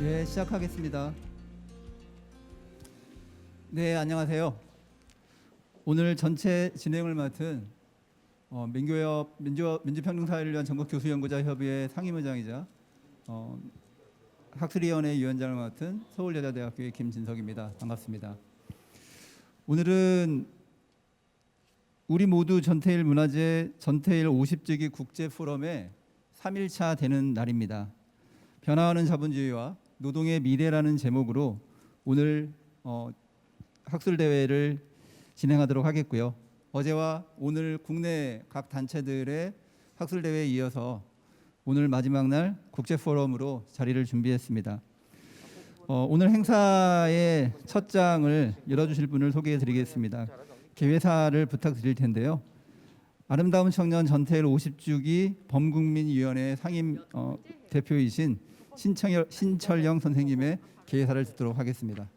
네, 시작하겠습니다. 네, 안녕하세요. 오늘 전체 진행을 맡은 민주평등사회를 위한 전국교수연구자협의회 상임의장이자 학술위원회 위원장을 맡은 서울여자대학교의 김진석입니다. 반갑습니다. 오늘은 우리 모두 전태일 문화재 전태일 50주기 국제포럼의 3일차 되는 날입니다. 변화하는 자본주의와 노동의 미래라는 제목으로 오늘 학술대회를 진행하도록 하겠고요. 어제와 오늘 국내 각 단체들의 학술대회에 이어서 오늘 마지막 날 국제포럼으로 자리를 준비했습니다. 오늘 행사의 첫 장을 열어주실 분을 소개해 드리겠습니다. 개회사를 부탁드릴 텐데요. 아름다운 청년 전태일 50주기 범국민위원회 상임 대표이신 신철영 선생님의 개회사를 듣도록 하겠습니다.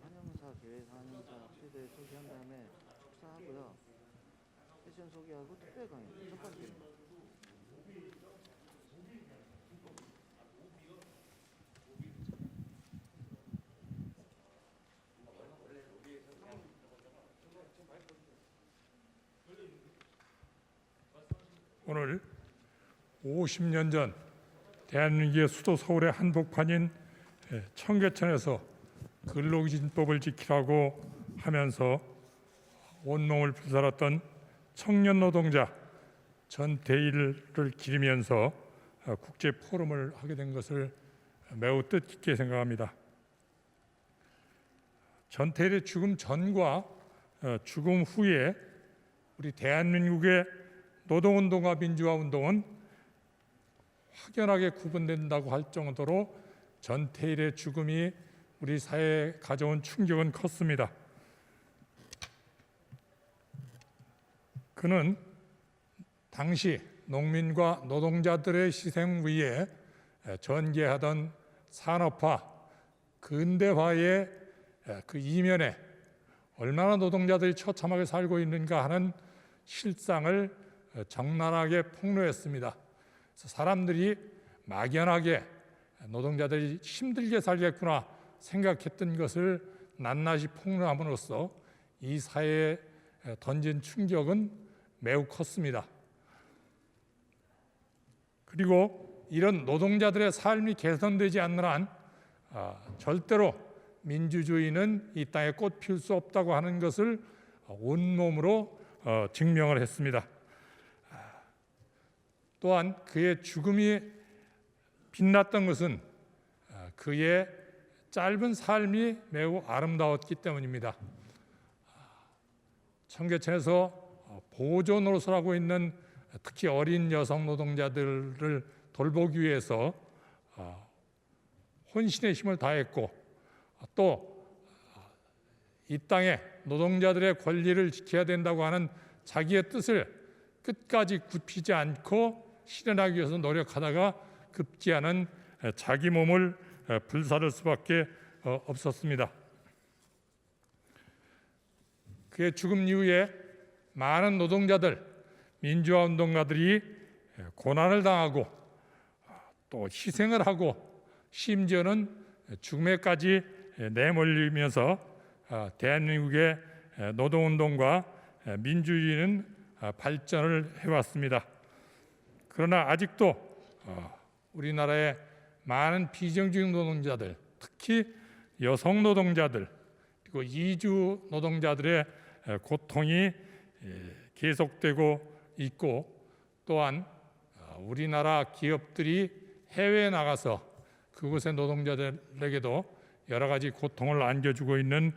환영사, 개회사, 환영사, 학술대회 소개한 다음에 축사하고요. 세션 소개하고 특별 강의 첫 번째입니다. 오늘 50년 전 대한민국의 수도 서울의 한복판인 청계천에서 근로기준법을 지키라고 하면서 온몸을 불살았던 청년 노동자 전태일을 기리면서 국제 포럼을 하게 된 것을 매우 뜻깊게 생각합니다. 전태일의 죽음 전과 죽음 후에 우리 대한민국의 노동운동과 민주화운동은 확연하게 구분된다고 할 정도로 전태일의 죽음이 우리 사회에 가져온 충격은 컸습니다. 그는 당시 농민과 노동자들의 희생 위에 전개하던 산업화, 근대화의 그 이면에 얼마나 노동자들이 처참하게 살고 있는가 하는 실상을 적나라하게 폭로했습니다. 사람들이 막연하게 노동자들이 힘들게 살겠구나 생각했던 것을 낱낱이 폭로함으로써 이 사회에 던진 충격은 매우 컸습니다. 그리고 이런 노동자들의 삶이 개선되지 않는 한 절대로 민주주의는 이 땅에 꽃 피울 수 없다고 하는 것을 온몸으로 증명을 했습니다. 또한 그의 죽음이 빛났던 것은 그의 짧은 삶이 매우 아름다웠기 때문입니다. 청계천에서 보조 노릇을 하고 있는 특히 어린 여성 노동자들을 돌보기 위해서 혼신의 힘을 다했고 또 이 땅에 노동자들의 권리를 지켜야 된다고 하는 자기의 뜻을 끝까지 굽히지 않고 실현하기 위해서 노력하다가 급기야는 자기 몸을 불사를 수밖에 없었습니다. 그의 죽음 이후에 많은 노동자들, 민주화 운동가들이 고난을 당하고 또 희생을 하고 심지어는 죽음에까지 내몰리면서 대한민국의 노동운동과 민주주의는 발전을 해왔습니다. 그러나 아직도 우리나라의 많은 비정규직 노동자들, 특히 여성 노동자들 그리고 이주 노동자들의 고통이 계속되고 있고 또한 우리나라 기업들이 해외에 나가서 그곳의 노동자들에게도 여러 가지 고통을 안겨주고 있는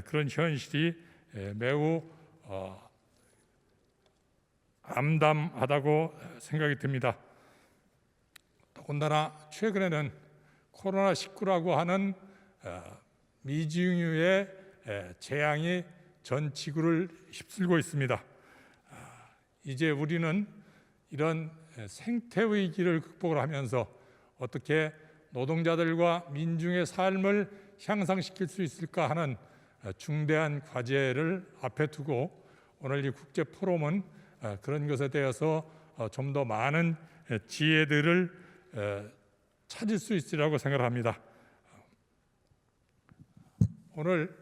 그런 현실이 매우 암담하다고 생각이 듭니다. 더군다나 최근에는 코로나19라고 하는 미증유의 재앙이 전 지구를 휩쓸고 있습니다. 이제 우리는 이런 생태 위기를 극복을 하면서 어떻게 노동자들과 민중의 삶을 향상시킬 수 있을까 하는 중대한 과제를 앞에 두고 오늘 이 국제 포럼은 그런 것에 대해서 좀 더 많은 지혜들을 찾을 수 있으리라고 생각합니다. 오늘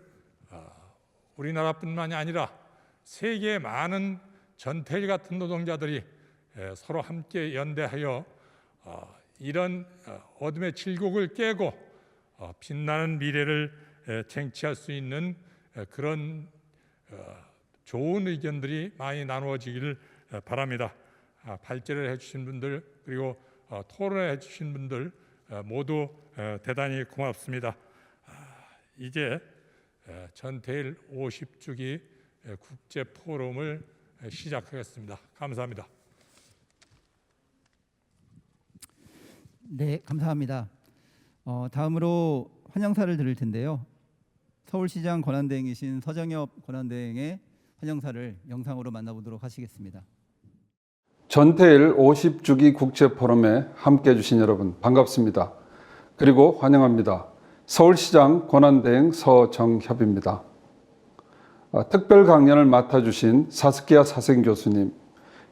우리나라뿐만이 아니라 세계의 많은 전태일 같은 노동자들이 서로 함께 연대하여 이런 어둠의 질곡을 깨고 빛나는 미래를 쟁취할 수 있는 그런 좋은 의견들이 많이 나누어지기를 바랍니다. 발제를 해주신 분들 그리고 토론을 해주신 분들 모두 대단히 고맙습니다. 이제 전태일 50주기 국제 포럼을 시작하겠습니다. 감사합니다. 네, 감사합니다. 다음으로 환영사를 드릴 텐데요. 서울시장 권한대행이신 서정엽 권한대행의 환영사를 영상으로 만나보도록 하시겠습니다. 전태일 50주기 국제포럼에 함께해 주신 여러분 반갑습니다. 그리고 환영합니다. 서울시장 권한대행 서정협입니다. 특별 강연을 맡아주신 사스키아 사생교수님,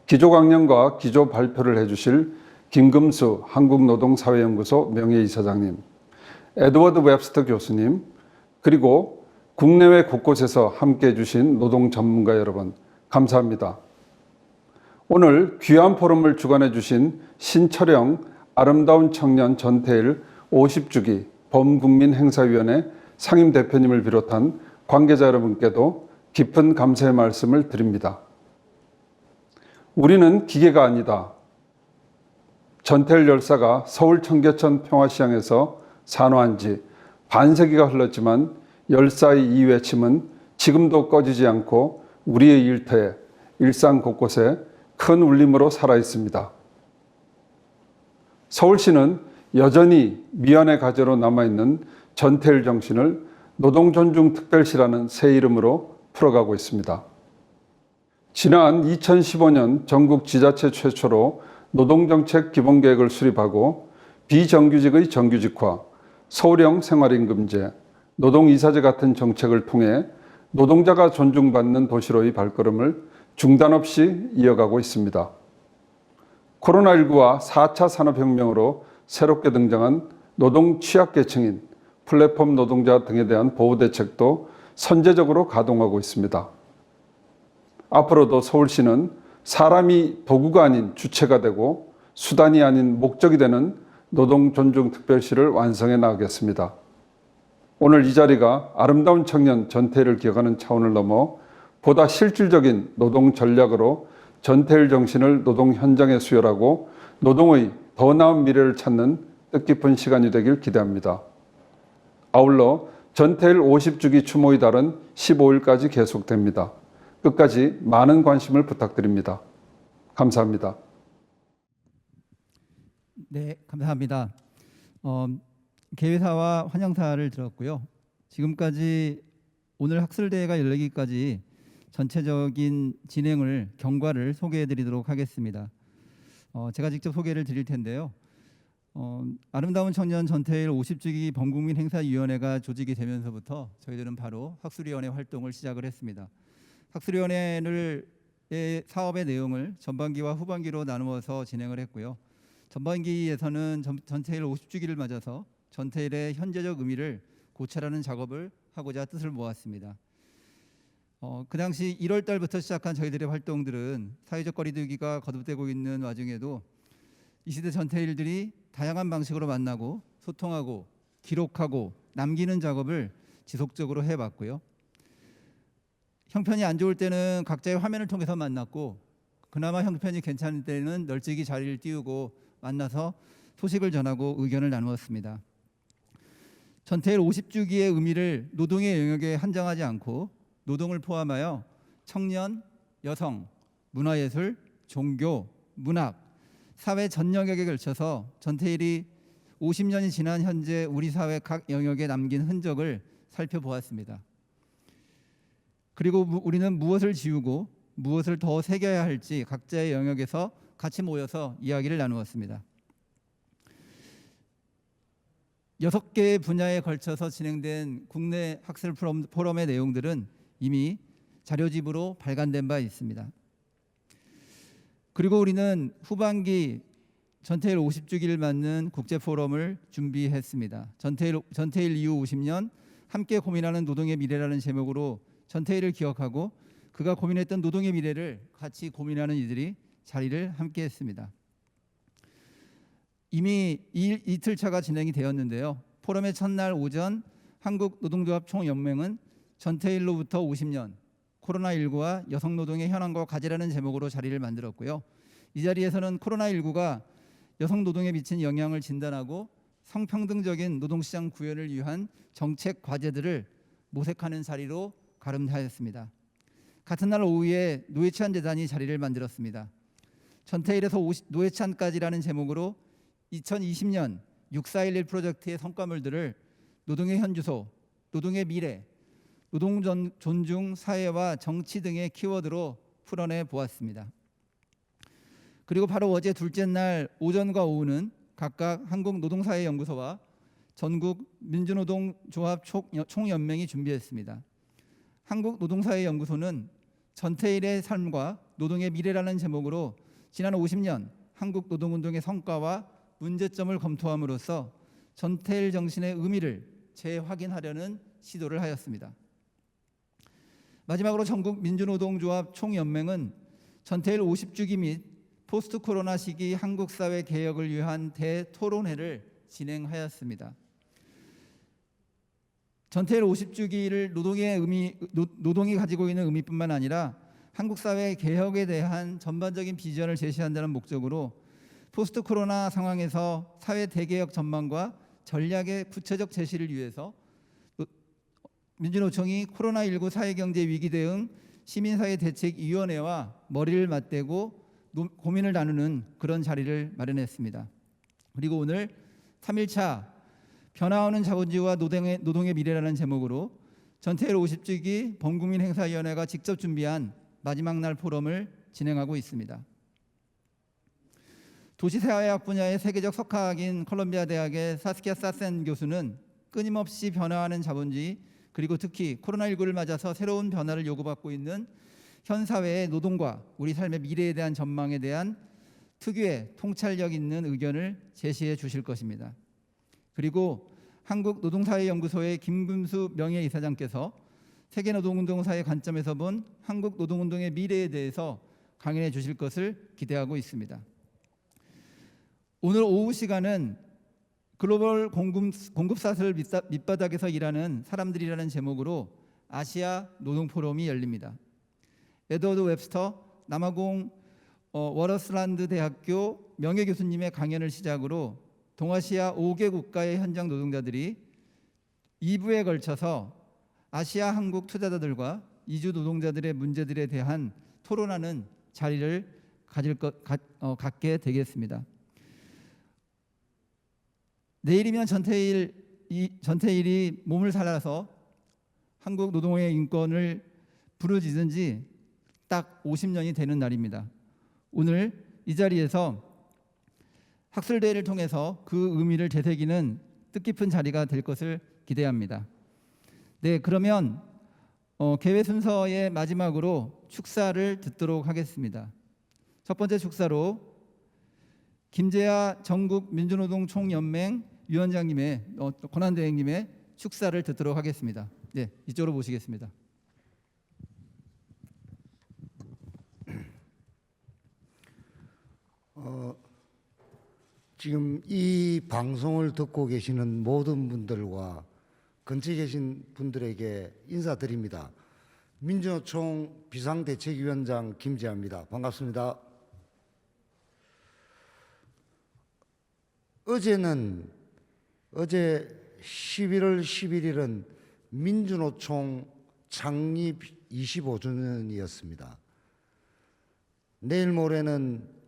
기조강연과 기조발표를 해주실 김금수 한국노동사회연구소 명예이사장님, 에드워드 웹스터 교수님, 그리고 국내외 곳곳에서 함께해 주신 노동 전문가 여러분 감사합니다. 오늘 귀한 포럼을 주관해 주신 신철영 아름다운 청년 전태일 50주기 범국민행사위원회 상임대표님을 비롯한 관계자 여러분께도 깊은 감사의 말씀을 드립니다. 우리는 기계가 아니다. 전태일 열사가 서울 청계천 평화시장에서 산화한 지 반세기가 흘렀지만 열사의 이 외침은 지금도 꺼지지 않고 우리의 일터에 일상 곳곳에 큰 울림으로 살아있습니다. 서울시는 여전히 미안의 가제로 남아있는 전태일 정신을 노동존중특별시라는 새 이름으로 풀어가고 있습니다. 지난 2015년 전국 지자체 최초로 노동정책 기본계획을 수립하고 비정규직의 정규직화, 서울형 생활임금제, 노동이사제 같은 정책을 통해 노동자가 존중받는 도시로의 발걸음을 중단 없이 이어가고 있습니다. 코로나19와 4차 산업혁명으로 새롭게 등장한 노동 취약계층인 플랫폼 노동자 등에 대한 보호대책도 선제적으로 가동하고 있습니다. 앞으로도 서울시는 사람이 도구가 아닌 주체가 되고 수단이 아닌 목적이 되는 노동존중특별시를 완성해 나가겠습니다. 오늘 이 자리가 아름다운 청년 전태일을 기억하는 차원을 넘어 보다 실질적인 노동 전략으로 전태일 정신을 노동 현장에 수혈하고 노동의 더 나은 미래를 찾는 뜻깊은 시간이 되길 기대합니다. 아울러 전태일 50주기 추모의 달은 15일까지 계속됩니다. 끝까지 많은 관심을 부탁드립니다. 감사합니다. 네, 감사합니다. 개회사와 환영사를 들었고요. 지금까지 오늘 학술대회가 열리기까지 전체적인 진행을 경과를 소개해드리도록 하겠습니다. 제가 직접 소개를 드릴 텐데요. 아름다운 청년 전태일 50주기 범국민행사위원회가 조직이 되면서부터 저희들은 바로 학술위원회 활동을 시작을 했습니다. 학술위원회의 사업의 내용을 전반기와 후반기로 나누어서 진행을 했고요. 전반기에서는 전태일 50주기를 맞아서 전태일의 현재적 의미를 고찰하는 작업을 하고자 뜻을 모았습니다. 그 당시 1월 달부터 시작한 저희들의 활동들은 사회적 거리두기가 거듭되고 있는 와중에도 이 시대 전태일들이 다양한 방식으로 만나고 소통하고 기록하고 남기는 작업을 지속적으로 해봤고요. 형편이 안 좋을 때는 각자의 화면을 통해서 만났고 그나마 형편이 괜찮을 때는 널찍이 자리를 띄우고 만나서 소식을 전하고 의견을 나누었습니다. 전태일 50주기의 의미를 노동의 영역에 한정하지 않고 노동을 포함하여 청년, 여성, 문화예술, 종교, 문학, 사회 전 영역에 걸쳐서 전태일이 50년이 지난 현재 우리 사회 각 영역에 남긴 흔적을 살펴보았습니다. 그리고 우리는 무엇을 지우고 무엇을 더 새겨야 할지 각자의 영역에서 같이 모여서 이야기를 나누었습니다. 6개의 분야에 걸쳐서 진행된 국내 학술 포럼의 내용들은 이미 자료집으로 발간된 바 있습니다. 그리고 우리는 후반기 전태일 50주기를 맞는 국제 포럼을 준비했습니다. 전태일 이후 50년 함께 고민하는 노동의 미래라는 제목으로 전태일을 기억하고 그가 고민했던 노동의 미래를 같이 고민하는 이들이 자리를 함께 했습니다. 이미 이틀차가 진행이 되었는데요. 포럼의 첫날 오전 한국노동조합 총연맹은 전태일로부터 50년 코로나19와 여성노동의 현황과 과제라는 제목으로 자리를 만들었고요. 이 자리에서는 코로나19가 여성노동에 미친 영향을 진단하고 성평등적인 노동시장 구현을 위한 정책 과제들을 모색하는 자리로 가름하였습니다. 같은 날 오후에 노회찬 재단이 자리를 만들었습니다. 전태일에서 노회찬까지라는 제목으로 2020년 6411 프로젝트의 성과물들을 노동의 현주소, 노동의 미래, 노동 존중, 사회와 정치 등의 키워드로 풀어내 보았습니다. 그리고 바로 어제 둘째 날 오전과 오후는 각각 한국노동사회연구소와 전국 민주노동조합 총연맹이 준비했습니다. 한국노동사회연구소는 전태일의 삶과 노동의 미래라는 제목으로 지난 50년 한국 노동운동의 성과와 문제점을 검토함으로써 전태일 정신의 의미를 재확인하려는 시도를 하였습니다. 마지막으로 전국 민주노동조합 총연맹은 전태일 50주기 및 포스트 코로나 시기 한국 사회 개혁을 위한 대토론회를 진행하였습니다. 전태일 50주기를 노동이 가지고 있는 의미뿐만 아니라 한국 사회 개혁에 대한 전반적인 비전을 제시한다는 목적으로 포스트 코로나 상황에서 사회 대개혁 전망과 전략의 구체적 제시를 위해서 민주노총이 코로나19 사회경제 위기 대응 시민사회 대책위원회와 머리를 맞대고 고민을 나누는 그런 자리를 마련했습니다. 그리고 오늘 3일차 변화오는 자본주의와 노동의 미래라는 제목으로 전태일 50주기 범국민행사위원회가 직접 준비한 마지막 날 포럼을 진행하고 있습니다. 도시사회학 분야의 세계적 석학인 콜롬비아 대학의 사스키아 사센 교수는 끊임없이 변화하는 자본주의 그리고 특히 코로나19를 맞아서 새로운 변화를 요구받고 있는 현 사회의 노동과 우리 삶의 미래에 대한 전망에 대한 특유의 통찰력 있는 의견을 제시해 주실 것입니다. 그리고 한국노동사회연구소의 김금수 명예이사장께서 세계노동운동사의 관점에서 본 한국노동운동의 미래에 대해서 강연해 주실 것을 기대하고 있습니다. 오늘 오후 시간은 글로벌 공급사슬 밑바닥에서 일하는 사람들이라는 제목으로 아시아 노동포럼이 열립니다. 에드워드 웹스터 남아공 워러슬란드 대학교 명예교수님의 강연을 시작으로 동아시아 5개 국가의 현장 노동자들이 2부에 걸쳐서 아시아 한국 투자자들과 이주 노동자들의 문제들에 대한 토론하는 자리를 갖게 되겠습니다. 내일이면 전태일이 몸을 살아서 한국 노동의 인권을 부르짖은 지 딱 50년이 되는 날입니다. 오늘 이 자리에서 학술대회를 통해서 그 의미를 되새기는 뜻깊은 자리가 될 것을 기대합니다. 네, 그러면 개회 순서의 마지막으로 축사를 듣도록 하겠습니다. 첫 번째 축사로 김재하 전국 민주노동 총연맹 위원장님의 권한대행님의 축사를 듣도록 하겠습니다. 네, 이쪽으로 모시겠습니다. 지금 이 방송을 듣고 계시는 모든 분들과 근처에 계신 분들에게 인사드립니다. 민주노총 비상대책위원장 김재하입니다. 반갑습니다. 어제 11월 11일은 민주노총 창립 25주년이었습니다. 내일 모레는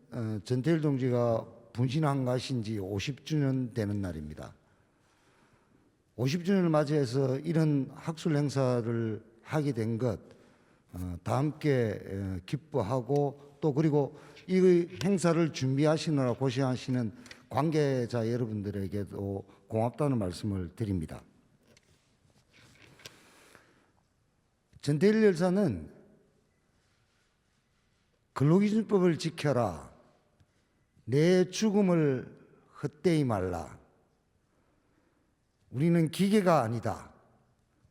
전태일 동지가 분신한 것인 지 50주년 되는 날입니다. 50주년을 맞이해서 이런 학술 행사를 하게 된 것 다 함께 기뻐하고 또 그리고 이 행사를 준비하시느라 고생하시는 관계자 여러분들에게도 고맙다는 말씀을 드립니다. 전태일 열사는 근로기준법을 지켜라. 내 죽음을 헛되이 말라. 우리는 기계가 아니다.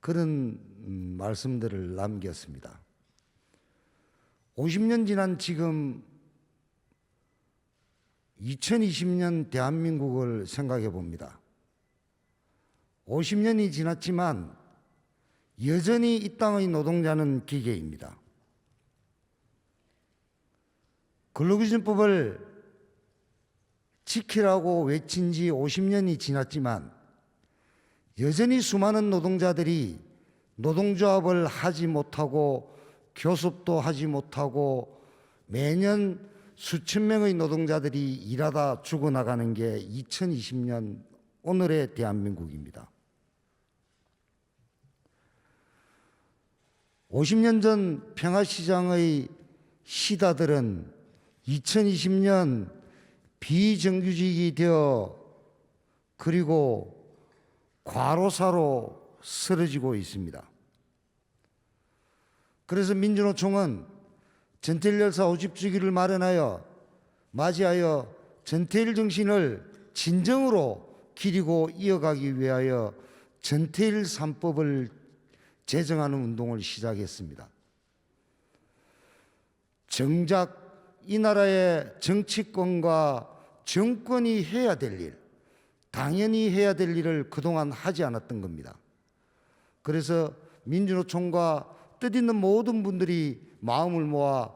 그런 말씀들을 남겼습니다. 50년 지난 지금 2020년 대한민국을 생각해 봅니다. 50년이 지났지만 여전히 이 땅의 노동자는 기계입니다. 근로기준법을 지키라고 외친 지 50년이 지났지만 여전히 수많은 노동자들이 노동조합을 하지 못하고 교섭도 하지 못하고 매년 수천 명의 노동자들이 일하다 죽어나가는 게 2020년 오늘의 대한민국입니다. 50년 전 평화시장의 시다들은 2020년 비정규직이 되어 그리고 과로사로 쓰러지고 있습니다. 그래서 민주노총은 전태일 열사 50주기를 맞이하여 전태일 정신을 진정으로 기리고 이어가기 위하여 전태일 3법을 제정하는 운동을 시작했습니다. 정작 이 나라의 정치권과 정권이 해야 될 일, 당연히 해야 될 일을 그동안 하지 않았던 겁니다. 그래서 민주노총과 뜻있는 모든 분들이 마음을 모아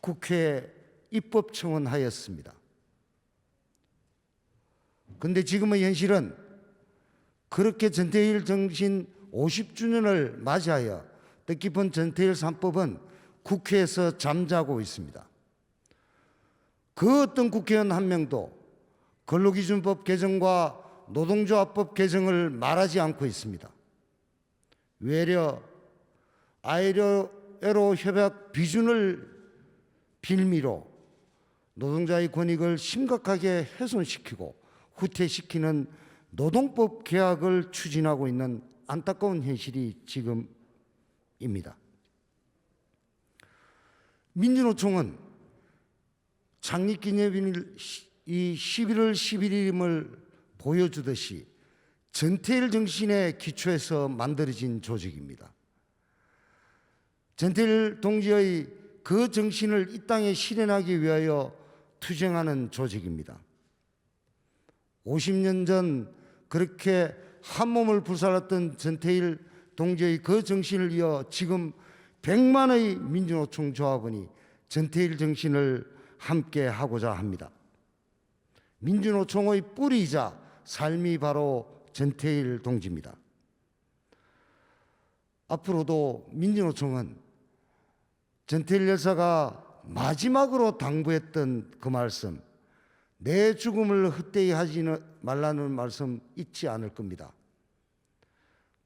국회에 입법청원하였습니다. 그런데 지금의 현실은 그렇게 전태일 정신 50주년을 맞이하여 뜻깊은 전태일 3법은 국회에서 잠자고 있습니다. 그 어떤 국회의원 한 명도 근로기준법 개정과 노동조합법 개정을 말하지 않고 있습니다. 외려 ILO 협약 비준을 빌미로 노동자의 권익을 심각하게 훼손시키고 후퇴시키는 노동법 개혁을 추진하고 있는 안타까운 현실이 지금입니다. 민주노총은 창립기념일 이 11월 11일임을 보여주듯이 전태일 정신의 기초에서 만들어진 조직입니다. 전태일 동지의 그 정신을 이 땅에 실현하기 위하여 투쟁하는 조직입니다. 50년 전 그렇게 한 몸을 불살랐던 전태일 동지의 그 정신을 이어 지금 100만의 민주노총 조합원이 전태일 정신을 함께 하고자 합니다. 민주노총의 뿌리이자 삶이 바로 전태일 동지입니다. 앞으로도 민주노총은 전태일 열사가 마지막으로 당부했던 그 말씀, 내 죽음을 헛되이 하지 말라는 말씀 잊지 않을 겁니다.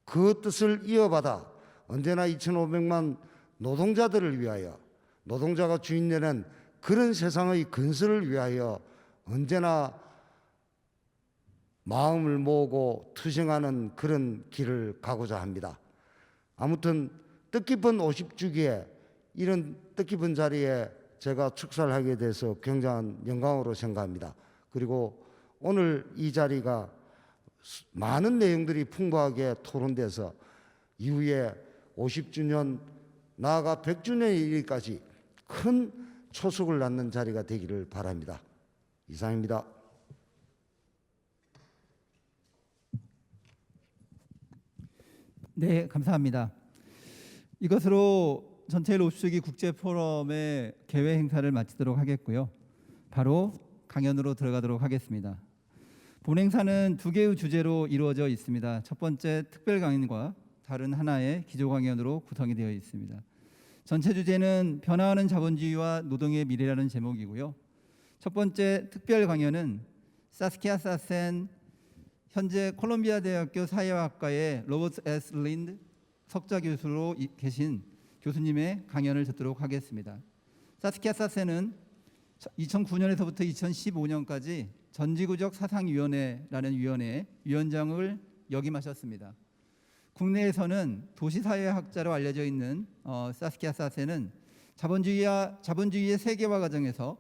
그 뜻을 이어받아 언제나 2,500만 노동자들을 위하여, 노동자가 주인되는 그런 세상의 건설을 위하여 언제나 마음을 모으고 투쟁하는 그런 길을 가고자 합니다. 아무튼 뜻깊은 50주기에 이런 뜻깊은 자리에 제가 축사를 하게 돼서 굉장한 영광으로 생각합니다. 그리고 오늘 이 자리가 많은 내용들이 풍부하게 토론돼서 이후에 50주년 나아가 100주년의 일까지 큰 초석을 낳는 자리가 되기를 바랍니다. 이상입니다. 네, 감사합니다. 이것으로 전태일 50주기 국제포럼의 개회 행사를 마치도록 하겠고요. 바로 강연으로 들어가도록 하겠습니다. 본 행사는 두 개의 주제로 이루어져 있습니다. 첫 번째 특별 강연과 다른 하나의 기조 강연으로 구성이 되어 있습니다. 전체 주제는 변화하는 자본주의와 노동의 미래라는 제목이고요. 첫 번째 특별 강연은 사스키아 사센 현재 콜롬비아 대학교 사회학과의 로버트 S. 린드 석좌 교수로 계신 교수님의 강연을 듣도록 하겠습니다. 사스키아 사센은 2009년에서부터 2015년까지 전지구적 사상위원회라는 위원회의 위원장을 역임하셨습니다. 국내에서는 도시사회학자로 알려져 있는 사스키아 사센은 자본주의의 세계화 과정에서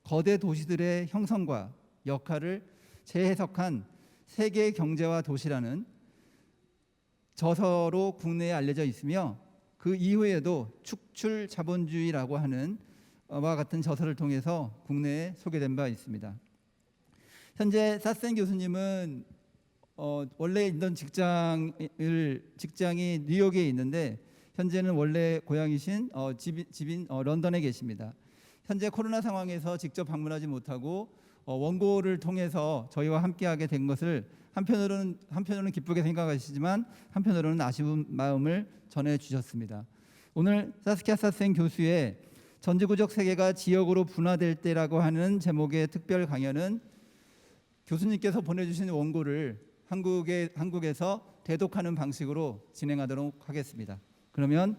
거대 도시들의 형성과 역할을 재해석한 세계 경제와 도시라는 저서로 국내에 알려져 있으며 그 이후에도 축출 자본주의라고 하는 와 같은 저서를 통해서 국내에 소개된 바 있습니다. 현재 사센 교수님은 원래 있던 직장이 뉴욕에 있는데 현재는 원래 고향이신 집인 런던에 계십니다. 현재 코로나 상황에서 직접 방문하지 못하고 원고를 통해서 저희와 함께하게 된 것을 한편으로는 기쁘게 생각하시지만 한편으로는 아쉬운 마음을 전해주셨습니다. 오늘 사스키아 사센 교수의 전지구적 세계가 지역으로 분화될 때라고 하는 제목의 특별 강연은 교수님께서 보내주신 원고를 한국에서 대독하는 방식으로 진행하도록 하겠습니다. 그러면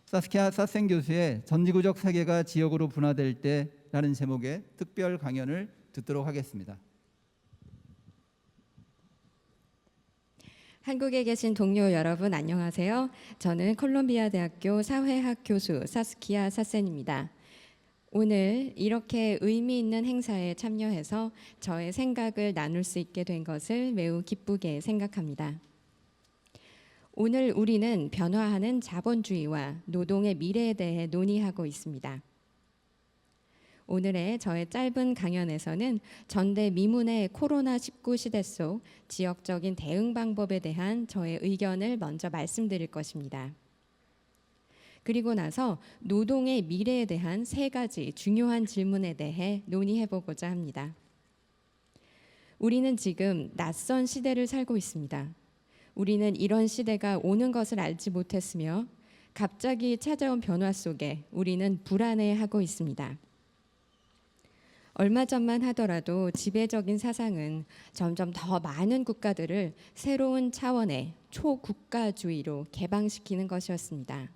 사스키아 사센 교수의 전지구적 세계가 지역으로 분화될 때라는 제목의 특별 강연을 듣도록 하겠습니다. 한국에 계신 동료 여러분 안녕하세요. 저는 콜롬비아 대학교 사회학 교수 사스키아 사센입니다. 오늘 이렇게 의미 있는 행사에 참여해서 저의 생각을 나눌 수 있게 된 것을 매우 기쁘게 생각합니다. 오늘 우리는 변화하는 자본주의와 노동의 미래에 대해 논의하고 있습니다. 오늘의 저의 짧은 강연에서는 전대미문의 코로나19 시대 속 지역적인 대응 방법에 대한 저의 의견을 먼저 말씀드릴 것입니다. 그리고 나서 노동의 미래에 대한 3가지 중요한 질문에 대해 논의해보고자 합니다. 우리는 지금 낯선 시대를 살고 있습니다. 우리는 이런 시대가 오는 것을 알지 못했으며 갑자기 찾아온 변화 속에 우리는 불안해하고 있습니다. 얼마 전만 하더라도 지배적인 사상은 점점 더 많은 국가들을 새로운 차원의 초국가주의로 개방시키는 것이었습니다.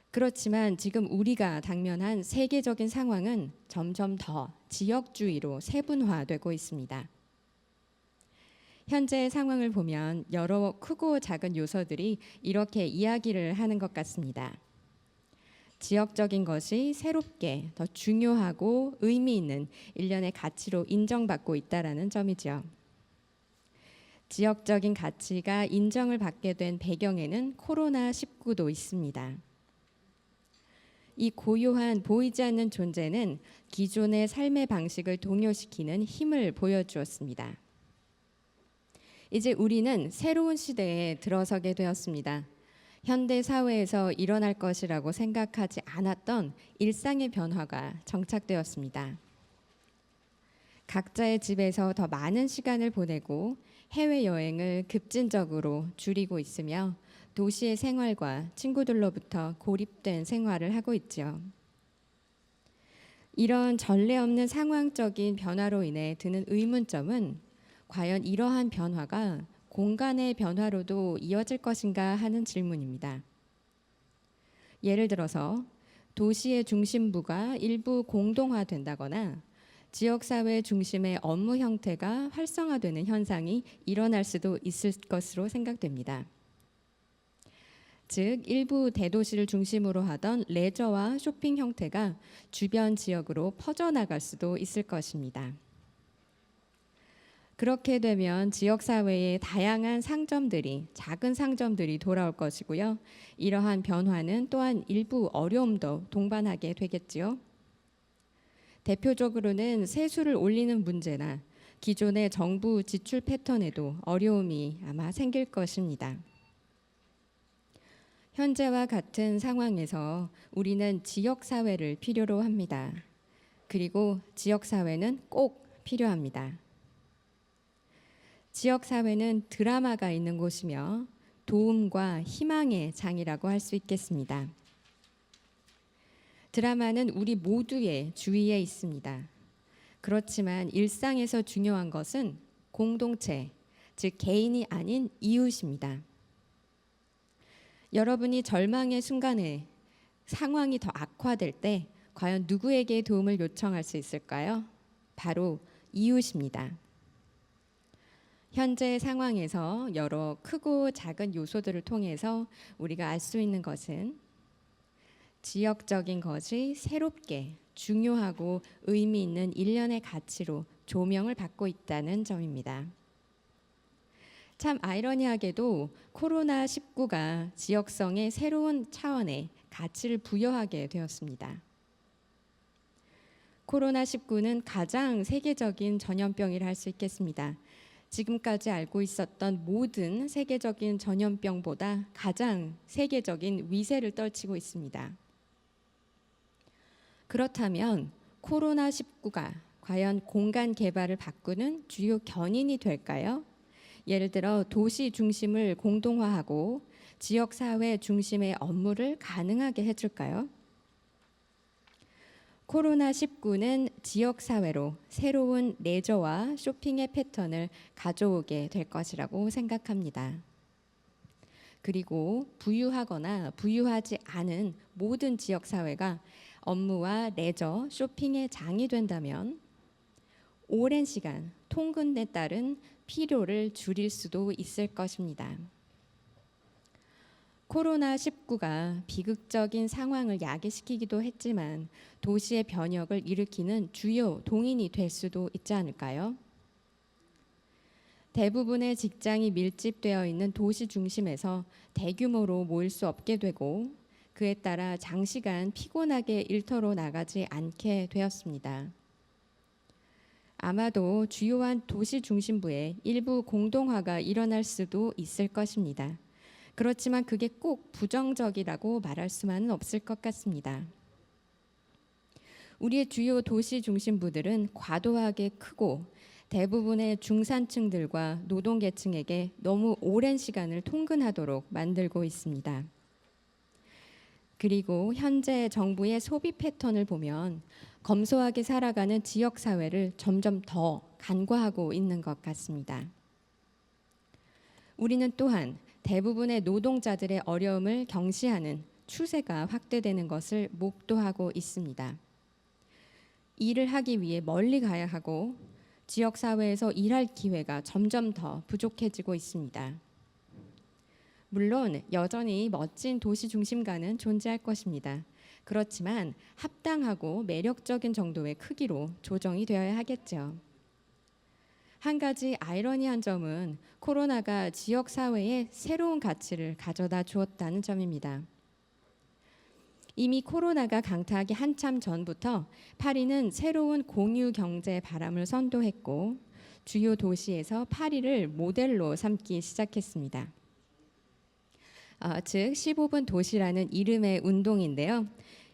그렇지만 지금 우리가 당면한 세계적인 상황은 점점 더 지역주의로 세분화되고 있습니다. 현재의 상황을 보면 여러 크고 작은 요소들이 이렇게 이야기를 하는 것 같습니다. 지역적인 것이 새롭게 더 중요하고 의미 있는 일련의 가치로 인정받고 있다는 점이죠. 지역적인 가치가 인정을 받게 된 배경에는 코로나19도 있습니다. 이 고요한 보이지 않는 존재는 기존의 삶의 방식을 동요시키는 힘을 보여주었습니다. 이제 우리는 새로운 시대에 들어서게 되었습니다. 현대 사회에서 일어날 것이라고 생각하지 않았던 일상의 변화가 정착되었습니다. 각자의 집에서 더 많은 시간을 보내고 해외여행을 급진적으로 줄이고 있으며 도시의 생활과 친구들로부터 고립된 생활을 하고 있죠. 이런 전례 없는 상황적인 변화로 인해 드는 의문점은 과연 이러한 변화가 공간의 변화로도 이어질 것인가 하는 질문입니다. 예를 들어서 도시의 중심부가 일부 공동화된다거나 지역사회 중심의 업무 형태가 활성화되는 현상이 일어날 수도 있을 것으로 생각됩니다. 즉 일부 대도시를 중심으로 하던 레저와 쇼핑 형태가 주변 지역으로 퍼져나갈 수도 있을 것입니다. 그렇게 되면 지역사회의 다양한 상점들이 작은 상점들이 돌아올 것이고요. 이러한 변화는 또한 일부 어려움도 동반하게 되겠지요. 대표적으로는 세수를 올리는 문제나 기존의 정부 지출 패턴에도 어려움이 아마 생길 것입니다. 현재와 같은 상황에서 우리는 지역사회를 필요로 합니다. 그리고 지역사회는 꼭 필요합니다. 지역사회는 드라마가 있는 곳이며 도움과 희망의 장이라고 할 수 있겠습니다. 드라마는 우리 모두의 주위에 있습니다. 그렇지만 일상에서 중요한 것은 공동체, 즉 개인이 아닌 이웃입니다. 여러분이 절망의 순간에 상황이 더 악화될 때 과연 누구에게 도움을 요청할 수 있을까요? 바로 이웃입니다. 현재 상황에서 여러 크고 작은 요소들을 통해서 우리가 알 수 있는 것은 지역적인 것이 새롭게 중요하고 의미 있는 일련의 가치로 조명을 받고 있다는 점입니다. 참 아이러니하게도 코로나19가 지역성의 새로운 차원의 가치를 부여하게 되었습니다. 코로나19는 가장 세계적인 전염병이라 할 수 있겠습니다. 지금까지 알고 있었던 모든 세계적인 전염병보다 가장 세계적인 위세를 떨치고 있습니다. 그렇다면 코로나19가 과연 공간 개발을 바꾸는 주요 견인이 될까요? 예를 들어 도시 중심을 공동화하고 지역사회 중심의 업무를 가능하게 해줄까요? 코로나19는 지역사회로 새로운 레저와 쇼핑의 패턴을 가져오게 될 것이라고 생각합니다. 그리고 부유하거나 부유하지 않은 모든 지역사회가 업무와 레저, 쇼핑의 장이 된다면 오랜 시간 통근에 따른 필요를 줄일 수도 있을 것입니다. 코로나19가 비극적인 상황을 야기시키기도 했지만 도시의 변혁을 일으키는 주요 동인이 될 수도 있지 않을까요? 대부분의 직장이 밀집되어 있는 도시 중심에서 대규모로 모일 수 없게 되고 그에 따라 장시간 피곤하게 일터로 나가지 않게 되었습니다. 아마도 주요한 도시 중심부에 일부 공동화가 일어날 수도 있을 것입니다. 그렇지만 그게 꼭 부정적이라고 말할 수만은 없을 것 같습니다. 우리의 주요 도시 중심부들은 과도하게 크고 대부분의 중산층들과 노동계층에게 너무 오랜 시간을 통근하도록 만들고 있습니다. 그리고 현재 정부의 소비 패턴을 보면 검소하게 살아가는 지역사회를 점점 더 간과하고 있는 것 같습니다. 우리는 또한 대부분의 노동자들의 어려움을 경시하는 추세가 확대되는 것을 목도하고 있습니다. 일을 하기 위해 멀리 가야 하고 지역사회에서 일할 기회가 점점 더 부족해지고 있습니다. 물론 여전히 멋진 도시 중심가는 존재할 것입니다. 그렇지만 합당하고 매력적인 정도의 크기로 조정이 되어야 하겠죠. 한 가지 아이러니한 점은 코로나가 지역사회에 새로운 가치를 가져다 주었다는 점입니다. 이미 코로나가 강타하기 한참 전부터 파리는 새로운 공유 경제 바람을 선도했고 주요 도시에서 파리를 모델로 삼기 시작했습니다. 즉 15분 도시라는 이름의 운동인데요.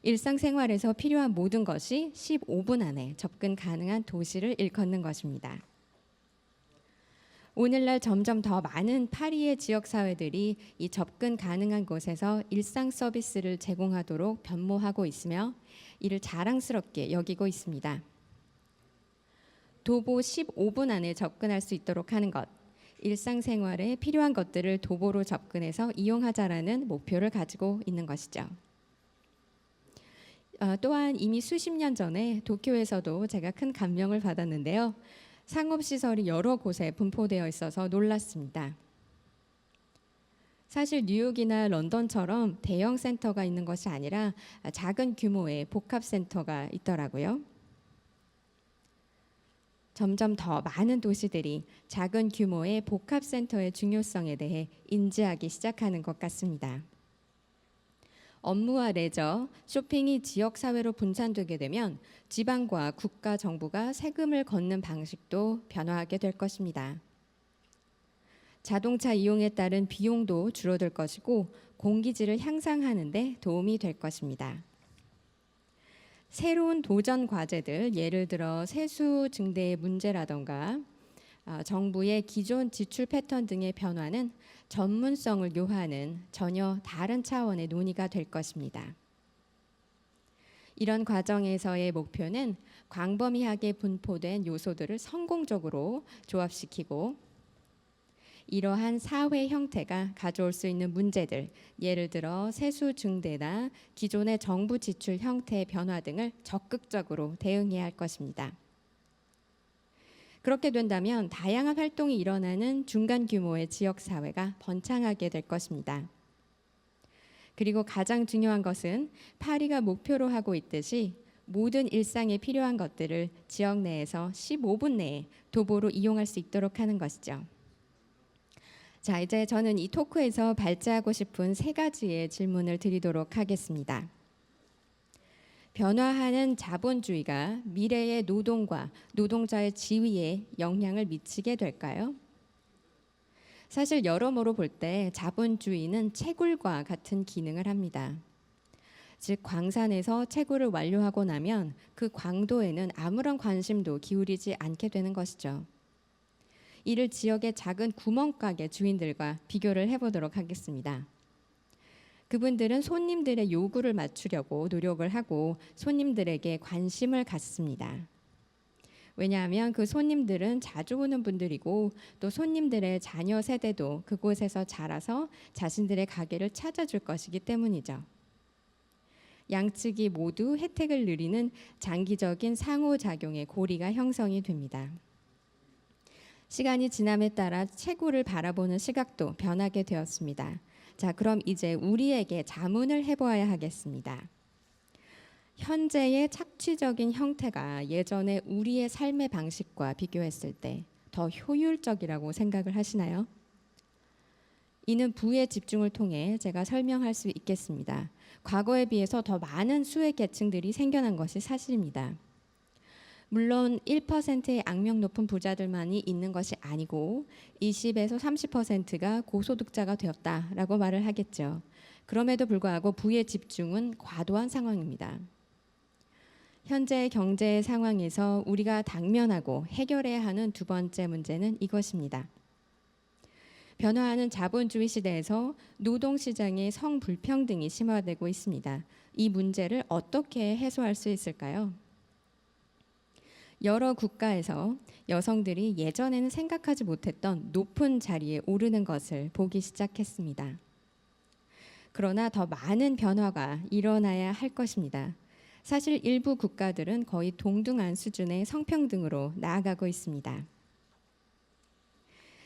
일상생활에서 필요한 모든 것이 15분 안에 접근 가능한 도시를 일컫는 것입니다. 오늘날 점점 더 많은 파리의 지역사회들이 이 접근 가능한 곳에서 일상 서비스를 제공하도록 변모하고 있으며 이를 자랑스럽게 여기고 있습니다. 도보 15분 안에 접근할 수 있도록 하는 것, 일상생활에 필요한 것들을 도보로 접근해서 이용하자라는 목표를 가지고 있는 것이죠. 또한 이미 수십 년 전에 도쿄에서도 제가 큰 감명을 받았는데요. 상업시설이 여러 곳에 분포되어 있어서 놀랐습니다. 사실 뉴욕이나 런던처럼 대형 센터가 있는 것이 아니라 작은 규모의 복합센터가 있더라고요. 점점 더 많은 도시들이 작은 규모의 복합센터의 중요성에 대해 인지하기 시작하는 것 같습니다. 업무와 레저, 쇼핑이 지역사회로 분산되게 되면 지방과 국가 정부가 세금을 걷는 방식도 변화하게 될 것입니다. 자동차 이용에 따른 비용도 줄어들 것이고 공기질을 향상하는 데 도움이 될 것입니다. 새로운 도전 과제들, 예를 들어 세수 증대의 문제라던가 정부의 기존 지출 패턴 등의 변화는 전문성을 요하는 전혀 다른 차원의 논의가 될 것입니다. 이런 과정에서의 목표는 광범위하게 분포된 요소들을 성공적으로 조합시키고 이러한 사회 형태가 가져올 수 있는 문제들, 예를 들어 세수 증대나 기존의 정부 지출 형태의 변화 등을 적극적으로 대응해야 할 것입니다. 그렇게 된다면 다양한 활동이 일어나는 중간 규모의 지역사회가 번창하게 될 것입니다. 그리고 가장 중요한 것은 파리가 목표로 하고 있듯이 모든 일상에 필요한 것들을 지역 내에서 15분 내에 도보로 이용할 수 있도록 하는 것이죠. 자, 이제 저는 이 토크에서 발제하고 싶은 세 가지의 질문을 드리도록 하겠습니다. 변화하는 자본주의가 미래의 노동과 노동자의 지위에 영향을 미치게 될까요? 사실 여러모로 볼 때 자본주의는 채굴과 같은 기능을 합니다. 즉 광산에서 채굴을 완료하고 나면 그 광도에는 아무런 관심도 기울이지 않게 되는 것이죠. 이를 지역의 작은 구멍가게 주인들과 비교를 해보도록 하겠습니다. 그분들은 손님들의 요구를 맞추려고 노력을 하고 손님들에게 관심을 갖습니다. 왜냐하면 그 손님들은 자주 오는 분들이고 또 손님들의 자녀 세대도 그곳에서 자라서 자신들의 가게를 찾아줄 것이기 때문이죠. 양측이 모두 혜택을 누리는 장기적인 상호작용의 고리가 형성이 됩니다. 시간이 지남에 따라 채굴을 바라보는 시각도 변하게 되었습니다. 자, 그럼 이제 우리에게 자문을 해보아야 하겠습니다. 현재의 착취적인 형태가 예전의 우리의 삶의 방식과 비교했을 때 더 효율적이라고 생각을 하시나요? 이는 부의 집중을 통해 제가 설명할 수 있겠습니다. 과거에 비해서 더 많은 수의 계층들이 생겨난 것이 사실입니다. 물론 1%의 악명 높은 부자들만이 있는 것이 아니고 20에서 30%가 고소득자가 되었다라고 말을 하겠죠. 그럼에도 불구하고 부의 집중은 과도한 상황입니다. 현재의 경제 상황에서 우리가 당면하고 해결해야 하는 두 번째 문제는 이것입니다. 변화하는 자본주의 시대에서 노동시장의 성불평등이 심화되고 있습니다. 이 문제를 어떻게 해소할 수 있을까요? 여러 국가에서 여성들이 예전에는 생각하지 못했던 높은 자리에 오르는 것을 보기 시작했습니다. 그러나 더 많은 변화가 일어나야 할 것입니다. 사실 일부 국가들은 거의 동등한 수준의 성평등으로 나아가고 있습니다.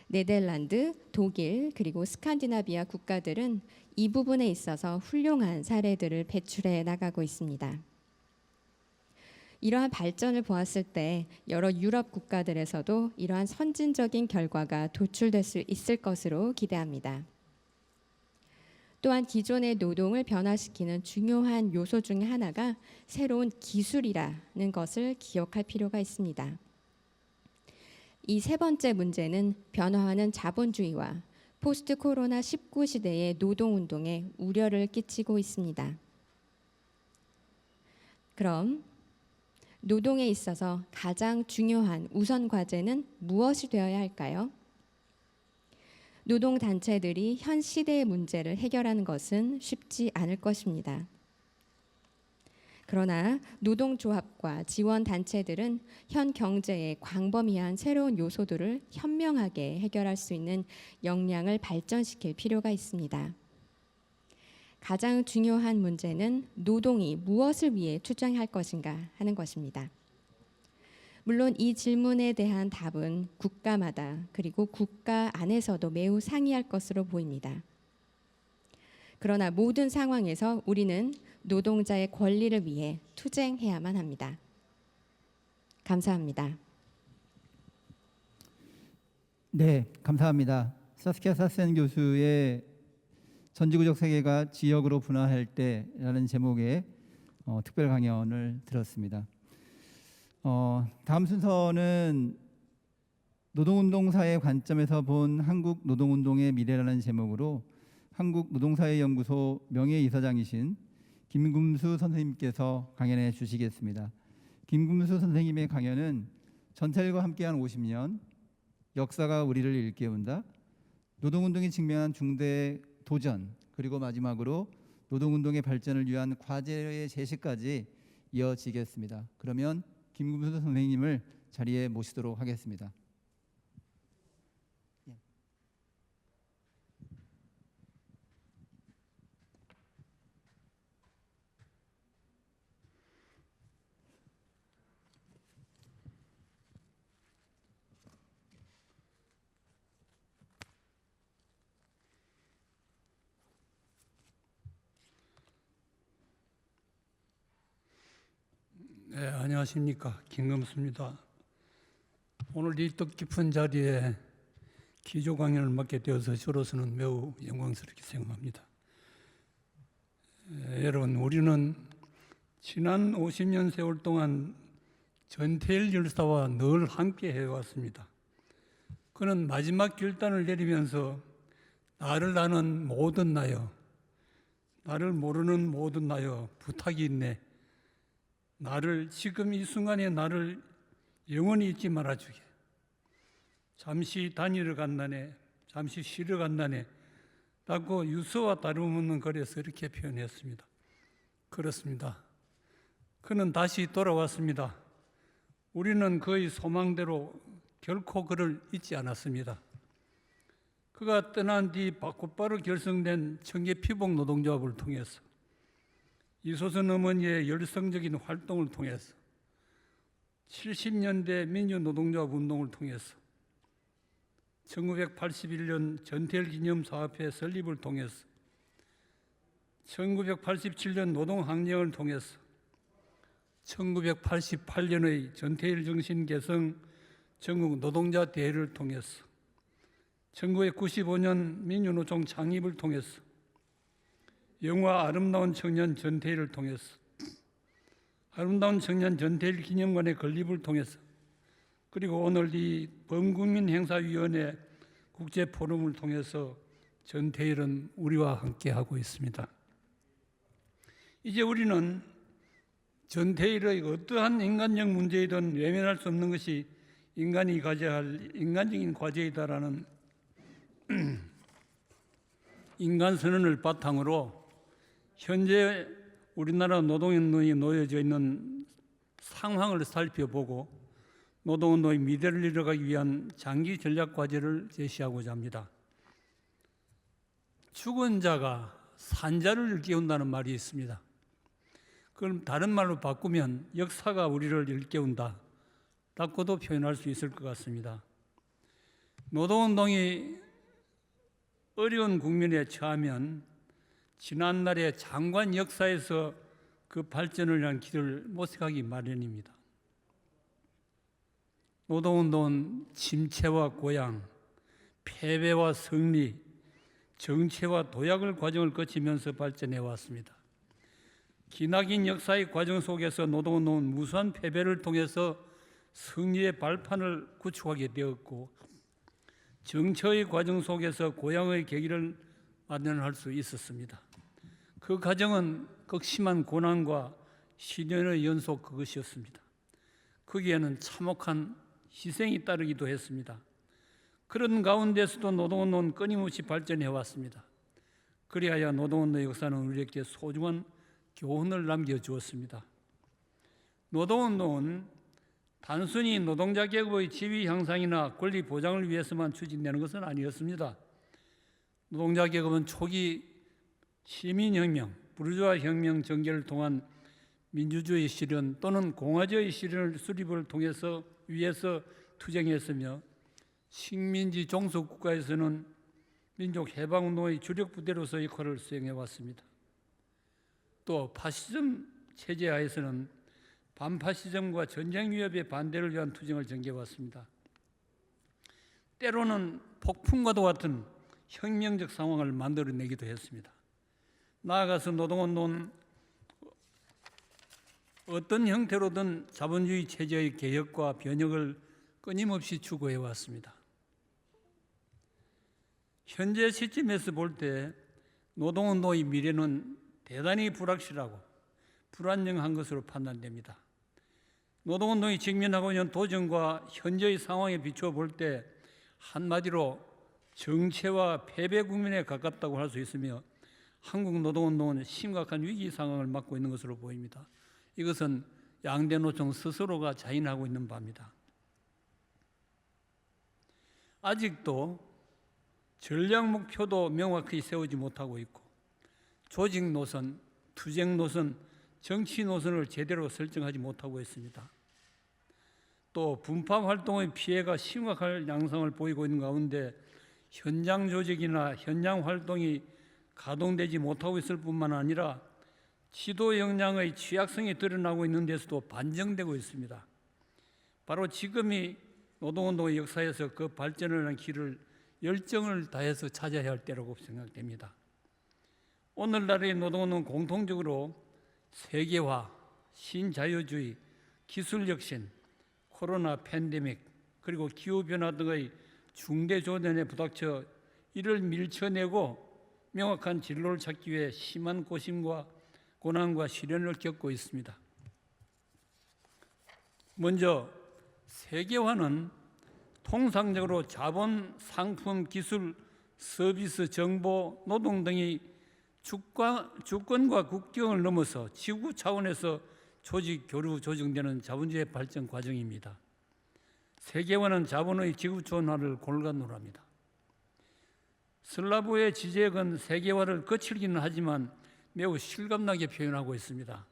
네덜란드, 독일, 그리고 스칸디나비아 국가들은 이 부분에 있어서 훌륭한 사례들을 배출해 나가고 있습니다. 이러한 발전을 보았을 때 여러 유럽 국가들에서도 이러한 선진적인 결과가 도출될 수 있을 것으로 기대합니다. 또한 기존의 노동을 변화시키는 중요한 요소 중에 하나가 새로운 기술이라는 것을 기억할 필요가 있습니다. 이 세 번째 문제는 변화하는 자본주의와 포스트 코로나 19 시대의 노동운동에 우려를 끼치고 있습니다. 그럼 노동에 있어서 가장 중요한 우선 과제는 무엇이 되어야 할까요? 노동단체들이 현 시대의 문제를 해결하는 것은 쉽지 않을 것입니다. 그러나 노동조합과 지원단체들은 현 경제의 광범위한 새로운 요소들을 현명하게 해결할 수 있는 역량을 발전시킬 필요가 있습니다. 가장 중요한 문제는 노동이 무엇을 위해 투쟁할 것인가 하는 것입니다. 물론 이 질문에 대한 답은 국가마다 그리고 국가 안에서도 매우 상이할 것으로 보입니다. 그러나 모든 상황에서 우리는 노동자의 권리를 위해 투쟁해야만 합니다. 감사합니다. 네, 감사합니다. 사스키아 사센 교수의 전지구적 세계가 지역으로 분화할 때라는 제목의 특별 강연을 들었습니다. 다음 순서는 노동운동사의 관점에서 본 한국 노동운동의 미래라는 제목으로 한국노동사회연구소 명예이사장이신 김금수 선생님께서 강연해 주시겠습니다. 김금수 선생님의 강연은 전철과 함께한 50년, 역사가 우리를 일깨운다, 노동운동이 직면한 중대 도전, 그리고 마지막으로 노동운동의 발전을 위한 과제의 제시까지 이어지겠습니다. 그러면 김금수 선생님을 자리에 모시도록 하겠습니다. 안녕하십니까. 김금수입니다. 오늘 이 뜻깊은 자리에 기조 강연을 맡게 되어서 저로서는 매우 영광스럽게 생각합니다. 여러분, 우리는 지난 50년 세월 동안 전태일 열사와 늘 함께 해왔습니다. 그는 마지막 결단을 내리면서 나를 아는 모든 나여, 나를 모르는 모든 나여, 부탁이 있네. 나를 지금 이 순간에 나를 영원히 잊지 말아주게. 잠시 다니러 간다네, 잠시 쉬러 간다네 라고 유서와 다름없는 글에서 이렇게 표현했습니다. 그렇습니다. 그는 다시 돌아왔습니다. 우리는 그의 소망대로 결코 그를 잊지 않았습니다. 그가 떠난 뒤 곧바로 결성된 청계피복 노동조합을 통해서 이소선 어머니의 열성적인 활동을 통해서 70년대 민주노동조합 운동을 통해서 1981년 전태일 기념사업회 설립을 통해서 1987년 노동항쟁을 통해서 1988년의 전태일 정신 개성 전국 노동자 대회를 통해서 1995년 민주노총 창립을 통해서 영화 아름다운 청년 전태일을 통해서 아름다운 청년 전태일 기념관의 건립을 통해서 그리고 오늘 이 범국민행사위원회 국제포럼을 통해서 전태일은 우리와 함께하고 있습니다. 이제 우리는 전태일의 어떠한 인간적 문제이든 외면할 수 없는 것이 인간이 가져야 할 인간적인 과제이다라는 인간선언을 바탕으로 현재 우리나라 노동운동이 놓여져 있는 상황을 살펴보고 노동운동의 미래를 이뤄가기 위한 장기 전략 과제를 제시하고자 합니다. 죽은 자가 산자를 일깨운다는 말이 있습니다. 그럼 다른 말로 바꾸면 역사가 우리를 일깨운다 라고도 표현할 수 있을 것 같습니다. 노동운동이 어려운 국면에 처하면 지난날의 장관 역사에서 그 발전을 위한 길을 모색하기 마련입니다. 노동운동은 침체와 고양, 패배와 승리, 정체와 도약을 과정을 거치면서 발전해 왔습니다. 기나긴 역사의 과정 속에서 노동운동은 무수한 패배를 통해서 승리의 발판을 구축하게 되었고 정체의 과정 속에서 고향의 계기를 마련할 수 있었습니다. 그 과정은 극심한 고난과 시련의 연속 그것이었습니다. 거기에는 참혹한 희생이 따르기도 했습니다. 그런 가운데서도 노동운동은 끊임없이 발전해 왔습니다. 그리하여 노동운동의 역사는 우리에게 소중한 교훈을 남겨주었습니다. 노동운동은 단순히 노동자 계급의 지위 향상이나 권리 보장을 위해서만 추진되는 것은 아니었습니다. 노동자 계급은 초기 시민혁명, 부르주아 혁명 전개를 통한 민주주의 실현 또는 공화주의 실현을 수립을 통해서 위해서 투쟁했으며 식민지 종속 국가에서는 민족 해방운동의 주력 부대로서 역할을 수행해 왔습니다. 또 파시즘 체제 하에서는 반파시즘과 전쟁 위협의 반대를 위한 투쟁을 전개해왔습니다. 때로는 폭풍과도 같은 혁명적 상황을 만들어내기도 했습니다. 나아가서 노동운동은 어떤 형태로든 자본주의 체제의 개혁과 변혁을 끊임없이 추구해왔습니다. 현재 시점에서 볼 때 노동운동의 미래는 대단히 불확실하고 불안정한 것으로 판단됩니다. 노동운동이 직면하고 있는 도전과 현재의 상황에 비추어 볼 때 한마디로 정체와 패배 국면에 가깝다고 할 수 있으며 한국 노동운동은 심각한 위기 상황을 맞고 있는 것으로 보입니다. 이것은 양대 노총 스스로가 자인하고 있는 바입니다. 아직도 전략 목표도 명확히 세우지 못하고 있고 조직 노선, 투쟁 노선, 정치 노선을 제대로 설정하지 못하고 있습니다. 또 분파 활동의 피해가 심각한 양상을 보이고 있는 가운데 현장 조직이나 현장 활동이 가동되지 못하고 있을 뿐만 아니라 지도 역량의 취약성이 드러나고 있는 데서도 반증되고 있습니다. 바로 지금이 노동운동의 역사에서 그 발전을 한 길을 열정을 다해서 찾아야 할 때라고 생각됩니다. 오늘날의 노동운동은 공통적으로 세계화, 신자유주의, 기술혁신, 코로나 팬데믹, 그리고 기후변화 등의 중대조전에 부닥쳐 이를 밀쳐내고 명확한 진로를 찾기 위해 심한 고난과 시련을 겪고 있습니다. 먼저 세계화는 통상적으로 자본, 상품, 기술, 서비스, 정보, 노동 등이 주권과 국경을 넘어서 지구 차원에서 조직, 교류, 조정되는 자본주의 발전 과정입니다. 세계화는 자본의 지구촌화를 골간으로 합니다. 슬라브의 지적은 세계화를 거칠기는 하지만 매우 실감나게 표현하고 있습니다.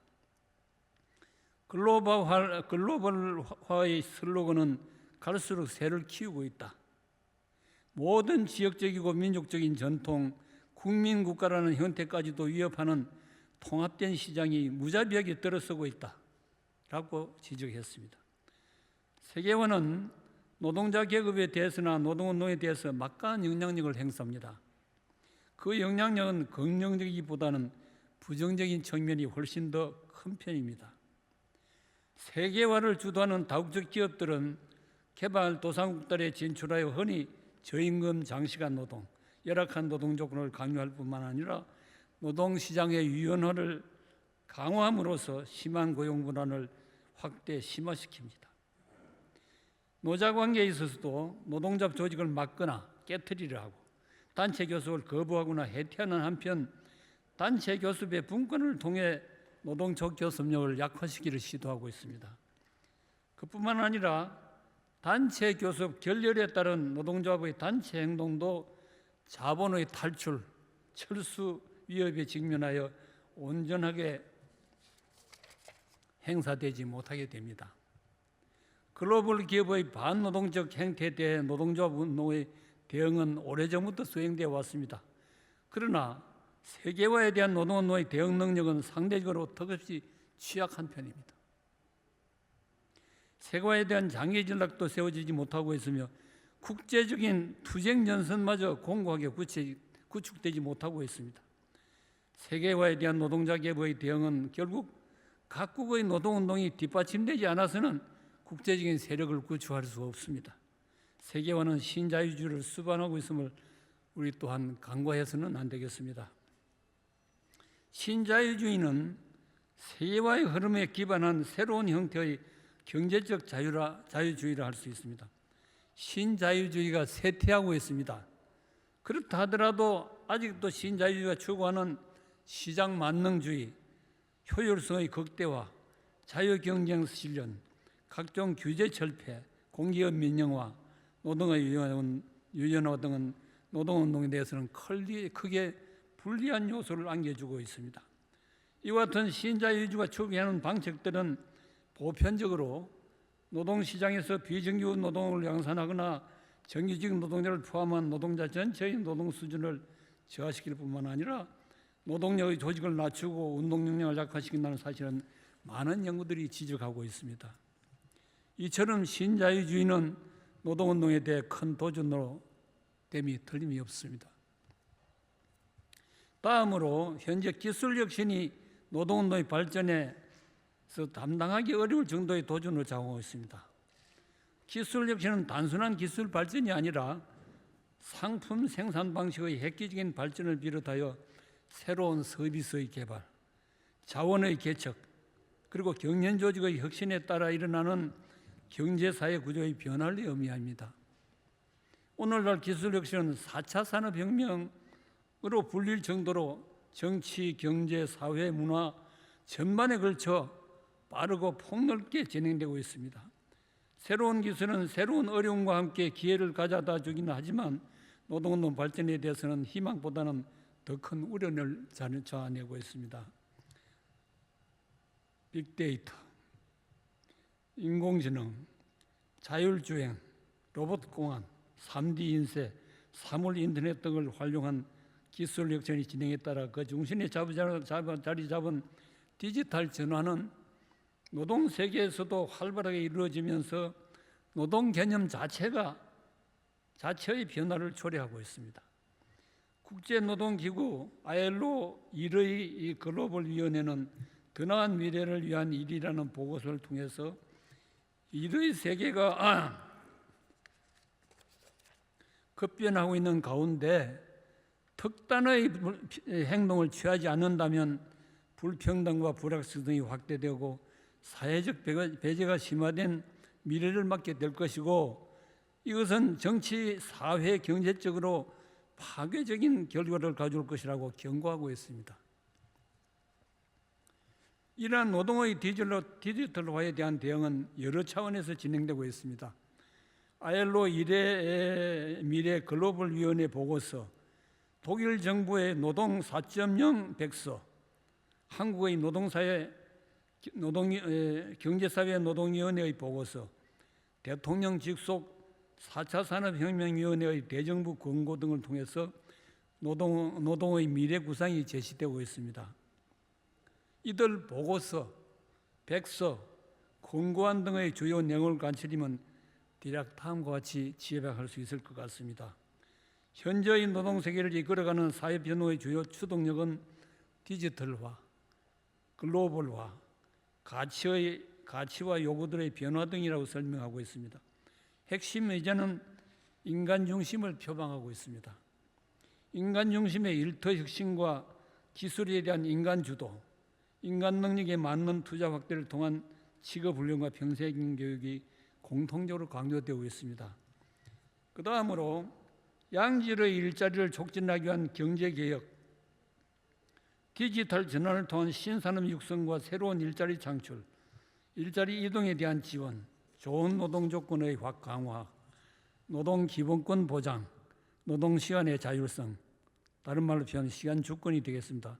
글로벌화의 슬로건은 갈수록 새를 키우고 있다. 모든 지역적이고 민족적인 전통, 국민국가라는 형태까지도 위협하는 통합된 시장이 무자비하게 들어서고 있다 라고 지적했습니다. 세계화는 노동자 계급에 대해서나 노동운동에 대해서 막강한 영향력을 행사합니다. 그 영향력은 긍정적이기보다는 부정적인 측면이 훨씬 더 큰 편입니다. 세계화를 주도하는 다국적 기업들은 개발도상국들에 진출하여 흔히 저임금 장시간 노동, 열악한 노동 조건을 강요할 뿐만 아니라 노동시장의 유연화를 강화함으로써 심한 고용 불안을 확대 심화시킵니다. 노자관계에 있어서도 노동자 조직을 막거나 깨트리려 하고 단체 교섭을 거부하거나 해태하는 한편 단체 교섭의 분권을 통해 노동적 교섭력을 약화시키려 시도하고 있습니다. 그뿐만 아니라 단체 교섭 결렬에 따른 노동조합의 단체 행동도 자본의 탈출, 철수 위협에 직면하여 온전하게 행사되지 못하게 됩니다. 글로벌 기업의 반노동적 행태에 대해 노동조합 운동의 대응은 오래전부터 수행되어 왔습니다. 그러나 세계화에 대한 노동운동의 대응 능력은 상대적으로 턱없이 취약한 편입니다. 세계화에 대한 장기 전략도 세워지지 못하고 있으며 국제적인 투쟁 전선마저 공고하게 구축되지 못하고 있습니다. 세계화에 대한 노동자 계급의 대응은 결국 각국의 노동운동이 뒷받침되지 않아서는 국제적인 세력을 구축할 수 없습니다. 세계화는 신자유주의를 수반하고 있음을 우리 또한 간과해서는 안 되겠습니다. 신자유주의는 세계화의 흐름에 기반한 새로운 형태의 경제적 자유주의라 할 수 있습니다. 신자유주의가 쇠퇴하고 있습니다. 그렇다 하더라도 아직도 신자유주의가 추구하는 시장 만능주의, 효율성의 극대화, 자유경쟁 실현, 각종 규제 철폐, 공기업 민영화, 노동의 유연화 등은 노동운동에 대해서는 크게 불리한 요소를 안겨주고 있습니다. 이와 같은 신자유주의가 추구하는 방식들은 보편적으로 노동시장에서 비정규 노동을 양산하거나 정규직 노동자를 포함한 노동자 전체의 노동 수준을 저하시킬 뿐만 아니라 노동력의 조직을 낮추고 운동 역량을 약화시킨다는 사실은 많은 연구들이 지적하고 있습니다. 이처럼 신자유주의는 노동운동에 대해 큰 도전으로 됨이 틀림이 없습니다. 다음으로 현재 기술혁신이 노동운동의 발전에서 감당하기 어려울 정도의 도전을 자고하고 있습니다. 기술혁신은 단순한 기술 발전이 아니라 상품 생산 방식의 획기적인 발전을 비롯하여 새로운 서비스의 개발, 자원의 개척, 그리고 경연조직의 혁신에 따라 일어나는 경제사회 구조의 변화를 의미합니다. 오늘날 기술혁신은 4차 산업혁명으로 불릴 정도로 정치, 경제, 사회, 문화 전반에 걸쳐 빠르고 폭넓게 진행되고 있습니다. 새로운 기술은 새로운 어려움과 함께 기회를 가져다 주기는 하지만 노동운동 발전에 대해서는 희망보다는 더 큰 우려를 자아내고 있습니다. 빅데이터, 인공지능, 자율주행, 로봇공학, 3D 인쇄, 사물 인터넷 등을 활용한 기술 혁신의 진행에 따라 그 중심에 자리 잡은 디지털 전환은 노동 세계에서도 활발하게 이루어지면서 노동 개념 자체의 변화를 초래하고 있습니다. 국제노동기구 ILO 1의 이 글로벌 위원회는 더 나은 미래를 위한 일이라는 보고서를 통해서 일의 세계가 급변하고 있는 가운데 특단의 행동을 취하지 않는다면 불평등과 불확실성이 확대되고 사회적 배제가 심화된 미래를 맞게 될 것이고, 이것은 정치, 사회, 경제적으로 파괴적인 결과를 가져올 것이라고 경고하고 있습니다. 이러한 노동의 디지털화에 대한 대응은 여러 차원에서 진행되고 있습니다. ILO 1회 미래 글로벌 위원회 보고서, 독일 정부의 노동 4.0 백서, 한국의 경제사회 노동위원회의 보고서, 대통령 직속 4차 산업혁명위원회의 대정부 권고 등을 통해서 노동의 미래 구상이 제시되고 있습니다. 이들 보고서, 백서, 권고안 등의 주요 내용을 간추리면 대략 다음과 같이 지혜박할 수 있을 것 같습니다. 현재의 노동세계를 이끌어가는 사회 변화의 주요 추동력은 디지털화, 글로벌화, 가치와 요구들의 변화 등이라고 설명하고 있습니다. 핵심 의제는 인간 중심을 표방하고 있습니다. 인간 중심의 일터 혁신과 기술에 대한 인간 주도, 인간 능력에 맞는 투자 확대를 통한 직업 훈련과 평생 교육이 공통적으로 강조되고 있습니다. 그 다음으로 양질의 일자리를 촉진하기 위한 경제개혁, 디지털 전환을 통한 신산업 육성과 새로운 일자리 창출, 일자리 이동에 대한 지원, 좋은 노동 조건의 강화, 노동 기본권 보장, 노동 시간의 자율성, 다른 말로 표현하면 시간 주권이 되겠습니다.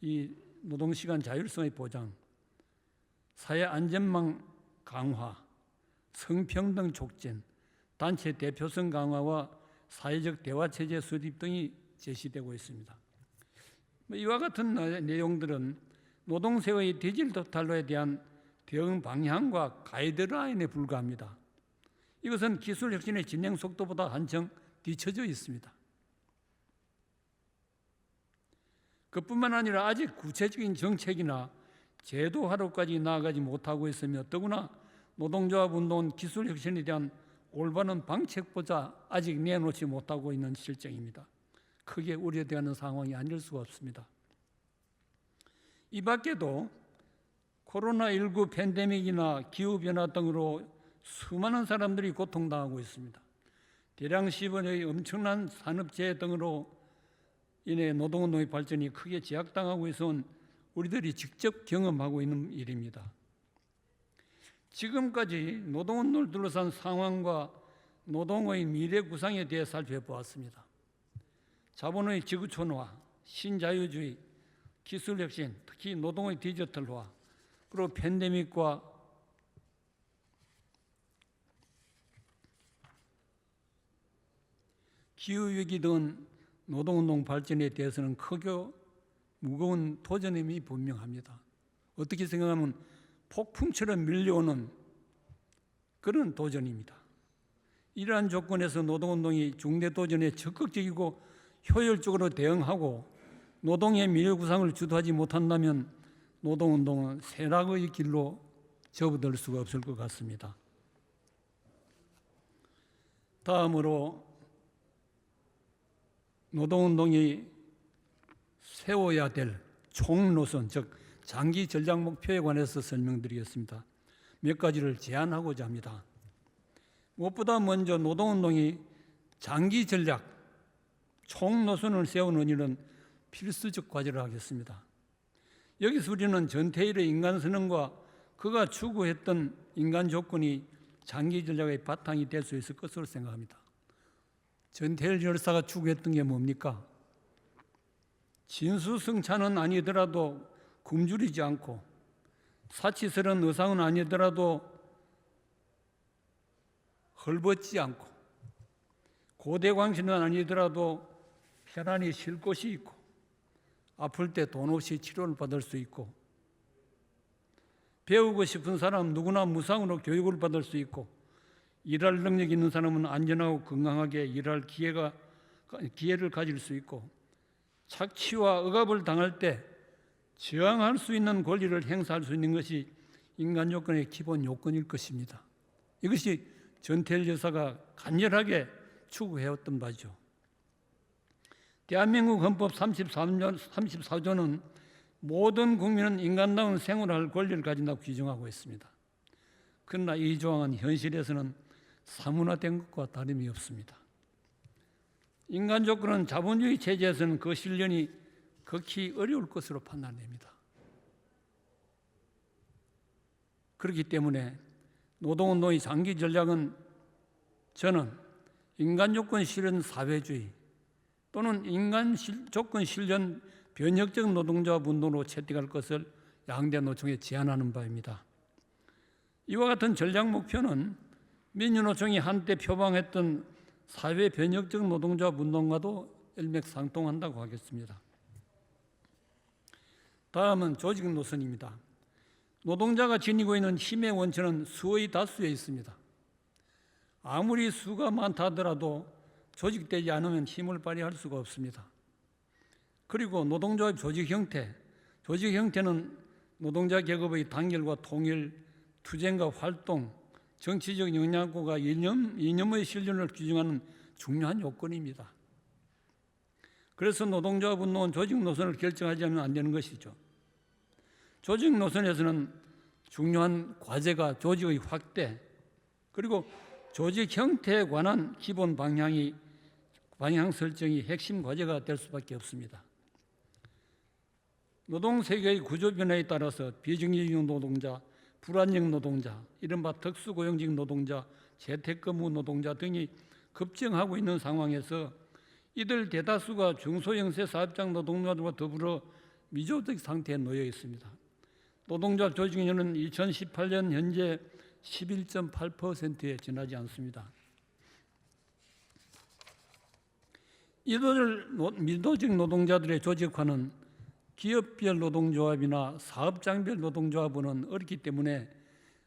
이 노동 시간 자율성의 보장, 사회 안전망 강화, 성평등 촉진, 단체 대표성 강화와 사회적 대화 체제 수립 등이 제시되고 있습니다. 이와 같은 내용들은 노동세의 디지털화에 대한 대응 방향과 가이드라인에 불과합니다. 이것은 기술 혁신의 진행 속도보다 한층 뒤처져 있습니다. 그뿐만 아니라 아직 구체적인 정책이나 제도화로까지 나아가지 못하고 있으며, 더구나 노동조합 운동은 기술 혁신에 대한 올바른 방책보다 아직 내놓지 못하고 있는 실정입니다. 크게 우려되는 상황이 아닐 수가 없습니다. 이 밖에도 코로나19 팬데믹이나 기후변화 등으로 수많은 사람들이 고통당하고 있습니다. 대량 시번의 엄청난 산업재해 등으로 인해 노동운동의 발전이 크게 제약당하고 있어온 우리들이 직접 경험하고 있는 일입니다. 지금까지 노동운동을 둘러싼 상황과 노동의 미래 구상에 대해 살펴보았습니다. 자본의 지구촌화, 신자유주의, 기술혁신, 특히 노동의 디지털화, 그리고 팬데믹과 기후위기 등 노동운동 발전에 대해서는 크고 무거운 도전임이 분명합니다. 어떻게 생각하면 폭풍처럼 밀려오는 그런 도전입니다. 이러한 조건에서 노동운동이 중대 도전에 적극적이고 효율적으로 대응하고 노동의 미래 구상을 주도하지 못한다면 노동운동은 쇠락의 길로 접어들 수가 없을 것 같습니다. 다음으로 노동운동이 세워야 될 총노선, 즉 장기 전략 목표에 관해서 설명드리겠습니다. 몇 가지를 제안하고자 합니다. 무엇보다 먼저 노동운동이 장기 전략, 총노선을 세우는 일은 필수적 과제를 하겠습니다. 여기서 우리는 전태일의 인간선언과 그가 추구했던 인간 조건이 장기 전략의 바탕이 될 수 있을 것으로 생각합니다. 전태일 열사가 추구했던 게 뭡니까? 진수성찬은 아니더라도 굶주리지 않고, 사치스러운 의상은 아니더라도 헐벗지 않고, 고대광신은 아니더라도 편안히 쉴 곳이 있고, 아플 때 돈 없이 치료를 받을 수 있고, 배우고 싶은 사람 누구나 무상으로 교육을 받을 수 있고 일할 능력 있는 사람은 안전하고 건강하게 일할 기회를 가질 수 있고 착취와 억압을 당할 때 저항할 수 있는 권리를 행사할 수 있는 것이 인간 조건의 기본 요건일 것입니다. 이것이 전태일 여사가 간절하게 추구해왔던 바죠. 대한민국 헌법 34조는 모든 국민은 인간다운 생활할 권리를 가진다고 규정하고 있습니다. 그러나 이 조항은 현실에서는 사문화된 것과 다름이 없습니다. 인간 조건은 자본주의 체제에서는 그 실현이 극히 어려울 것으로 판단됩니다. 그렇기 때문에 노동운동의 장기 전략은 저는 인간 조건 실현 사회주의 또는 인간 조건 실현 변혁적 노동조합 운동으로 채택할 것을 양대 노총에 제안하는 바입니다. 이와 같은 전략 목표는 민주노총이 한때 표방했던 사회 변혁적 노동조합 운동과도 일맥상통한다고 하겠습니다. 다음은 조직 노선입니다. 노동자가 지니고 있는 힘의 원천은 수의 다수에 있습니다. 아무리 수가 많다 하더라도 조직되지 않으면 힘을 발휘할 수가 없습니다. 그리고 노동조합 조직 형태는 노동자 계급의 단결과 통일, 투쟁과 활동, 정치적 역량과 이념의 실현을 규정하는 중요한 요건입니다. 그래서 노동조합 운동은 조직 노선을 결정하지 않으면 안 되는 것이죠. 조직 노선에서는 중요한 과제가 조직의 확대, 그리고 조직 형태에 관한 기본 방향 설정이 핵심 과제가 될 수밖에 없습니다. 노동세계의 구조 변화에 따라서 비정규직 노동자, 불안정 노동자, 이른바 특수고용직 노동자, 재택근무 노동자 등이 급증하고 있는 상황에서 이들 대다수가 중소형세 사업장 노동자들과 더불어 미조직 상태에 놓여 있습니다. 노동자 조직률은 2018년 현재 11.8%에 지나지 않습니다. 이들 미조직 노동자들의 조직화는 기업별 노동조합이나 사업장별 노동조합은 어렵기 때문에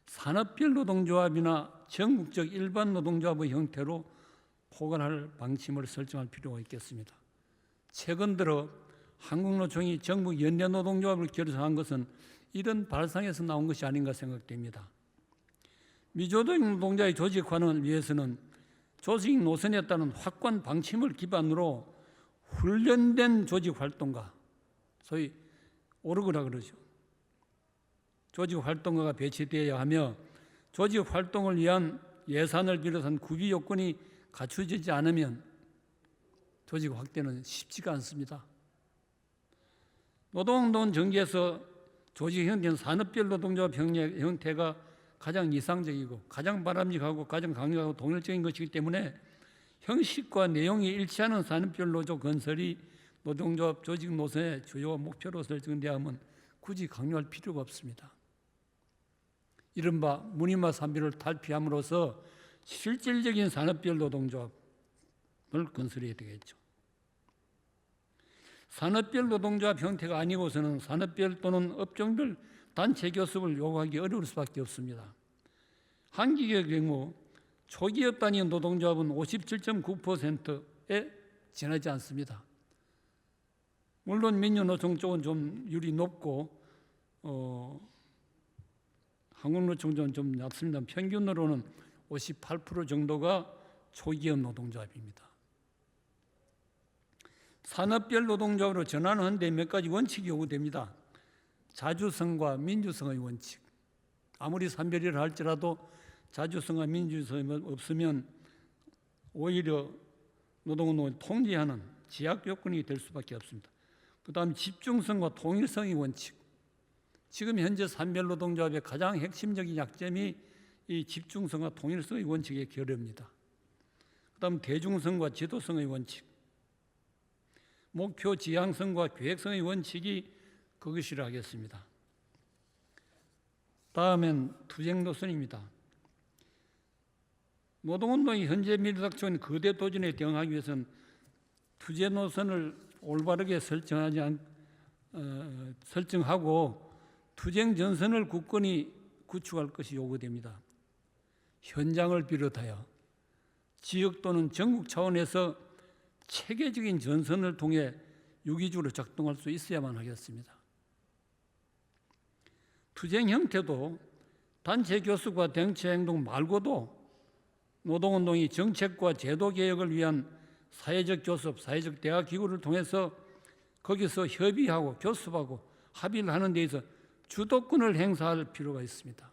산업별 노동조합이나 전국적 일반 노동조합의 형태로 포괄할 방침을 설정할 필요가 있겠습니다. 최근 들어 한국노총이 전국 연례노동조합을 결성한 것은 이런 발상에서 나온 것이 아닌가 생각됩니다. 미조직 노동자의 조직화를 위해서는 조직 노선에 따른 확고한 방침을 기반으로 훈련된 조직 활동가, 소위 오르그라 그러죠. 조직 활동가가 배치되어야 하며 조직 활동을 위한 예산을 비롯한 구비 요건이 갖춰지지 않으면 조직 확대는 쉽지가 않습니다. 노동운동 전개에서 조직 형태는 산업별 노동조합 형태가 가장 이상적이고 가장 바람직하고 가장 강력하고 동일적인 것이기 때문에 형식과 내용이 일치하는 산업별 노조 건설이 노동조합 조직 노선의 주요 목표로 설정되어야 하면 굳이 강요할 필요가 없습니다. 이른바 무늬마 산비를 탈피함으로써 실질적인 산업별 노동조합을 건설해야 되겠죠. 산업별 노동조합 형태가 아니고서는 산업별 또는 업종별 단체 교섭을 요구하기 어려울 수밖에 없습니다. 한 기업의 경우 초기업 단위 노동조합은 57.9%에 지나지 않습니다. 물론 민주노총 쪽은 좀 율이 높고 한국노총은 좀 낮습니다. 평균으로는 58% 정도가 초기업 노동조합입니다. 산업별 노동조합으로 전환하는데 몇 가지 원칙이 요구됩니다. 자주성과 민주성의 원칙. 아무리 산별이라 할지라도 자주성과 민주성이 없으면 오히려 노동운동을 통제하는 제약 요건이 될 수밖에 없습니다. 그 다음 집중성과 통일성의 원칙. 지금 현재 산별 노동조합의 가장 핵심적인 약점이 이 집중성과 통일성의 원칙의 결여입니다. 그 다음 대중성과 지도성의 원칙. 목표 지향성과 계획성의 원칙이 그것이라 하겠습니다. 다음엔 투쟁 노선입니다. 노동운동이 현재 밀착적인 거대 도전에 대응하기 위해서는 투쟁 노선을 올바르게 설정하고 투쟁 전선을 굳건히 구축할 것이 요구됩니다. 현장을 비롯하여 지역 또는 전국 차원에서 체계적인 전선을 통해 유기적으로 작동할 수 있어야만 하겠습니다. 투쟁 형태도 단체 교섭과 댕체 행동 말고도 노동운동이 정책과 제도 개혁을 위한 사회적 교섭, 사회적 대화 기구를 통해서 거기서 협의하고 교섭하고 합의를 하는 데 있어서 주도권을 행사할 필요가 있습니다.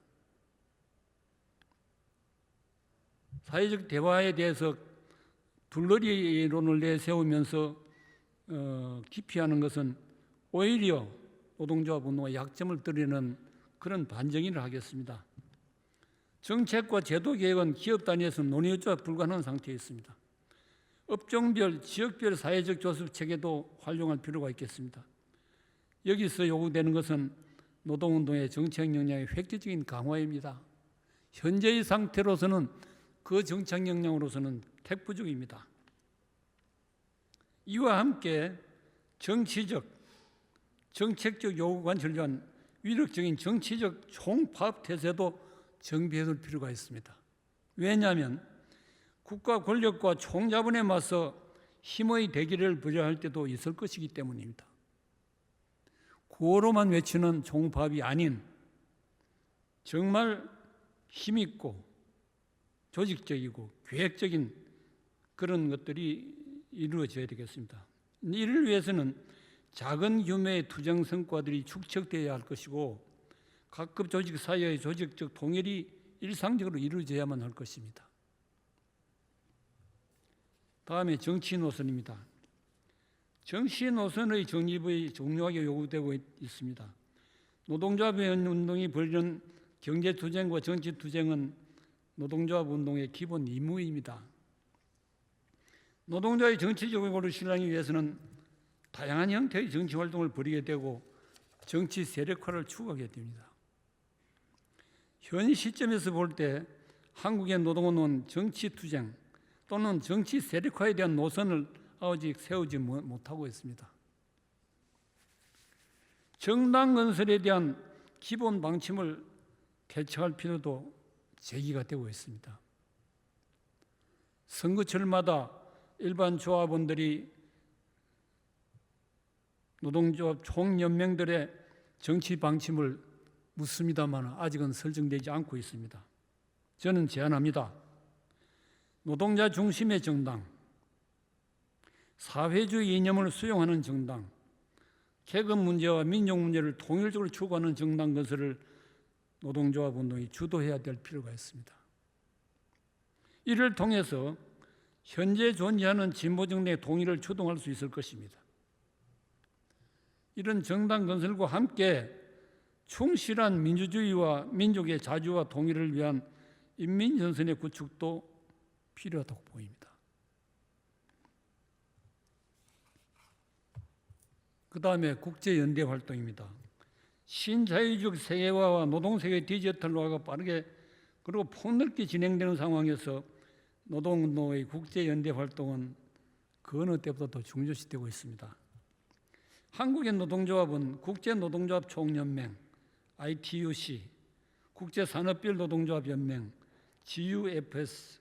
사회적 대화에 대해서 둘러리 이론을 내세우면서 기피하는 것은 오히려 노동조합 운동의 약점을 드러내는 그런 반증인을 하겠습니다. 정책과 제도 개혁은 기업 단위에서 논의조차 불가능한 상태에 있습니다. 업종별, 지역별 사회적 교섭 체계도 활용할 필요가 있겠습니다. 여기서 요구되는 것은 노동운동의 정책 역량의 획기적인 강화입니다. 현재의 상태로서는 그 정책 역량으로서는 택부족입니다. 이와 함께 정치적, 정책적 요구와 관련한 위력적인 정치적 총파업 태세도 정비해둘 필요가 있습니다. 왜냐하면 국가 권력과 총자본에 맞서 힘의 대결을 벌여할 때도 있을 것이기 때문입니다. 구호로만 외치는 총파업이 아닌 정말 힘있고 조직적이고 계획적인 그런 것들이 이루어져야 되겠습니다. 이를 위해서는 작은 규모의 투쟁 성과들이 축적되어야 할 것이고 각급 조직 사이의 조직적 통일이 일상적으로 이루어져야만 할 것입니다. 다음에 정치 노선입니다. 정치 노선의 정립이 중요하게 요구되고 있습니다. 노동조합 운동이 벌이는 경제투쟁과 정치투쟁은 노동조합 운동의 기본 임무입니다. 노동자의 정치적 요구를 실현하기 위해서는 다양한 형태의 정치활동을 벌이게 되고 정치 세력화를 추구하게 됩니다. 현 시점에서 볼 때 한국의 노동운동은 정치투쟁 또는 정치 세력화에 대한 노선을 아직 세우지 못하고 있습니다. 정당 건설에 대한 기본 방침을 개척할 필요도 제기가 되고 있습니다. 선거철마다 일반 조합원들이 노동조합 총연맹들의 정치 방침을 묻습니다만 아직은 설정되지 않고 있습니다. 저는 제안합니다. 노동자 중심의 정당, 사회주의 이념을 수용하는 정당, 계급 문제와 민족 문제를 통일적으로 추구하는 정당 건설을 노동조합 운동이 주도해야 될 필요가 있습니다. 이를 통해서 현재 존재하는 진보 정당의 통일을 주동할 수 있을 것입니다. 이런 정당 건설과 함께 충실한 민주주의와 민족의 자주와 통일을 위한 인민전선의 구축도 필요하다고 보입니다. 그 다음에 국제연대 활동입니다. 신자유주의 세계화와 노동세계 디지털화가 빠르게 그리고 폭넓게 진행되는 상황에서 노동운동의 국제연대 활동은 그 어느 때보다 더 중요시되고 있습니다. 한국의 노동조합은 국제노동조합 총연맹, ITUC, 국제산업별 노동조합 연맹, GUFS,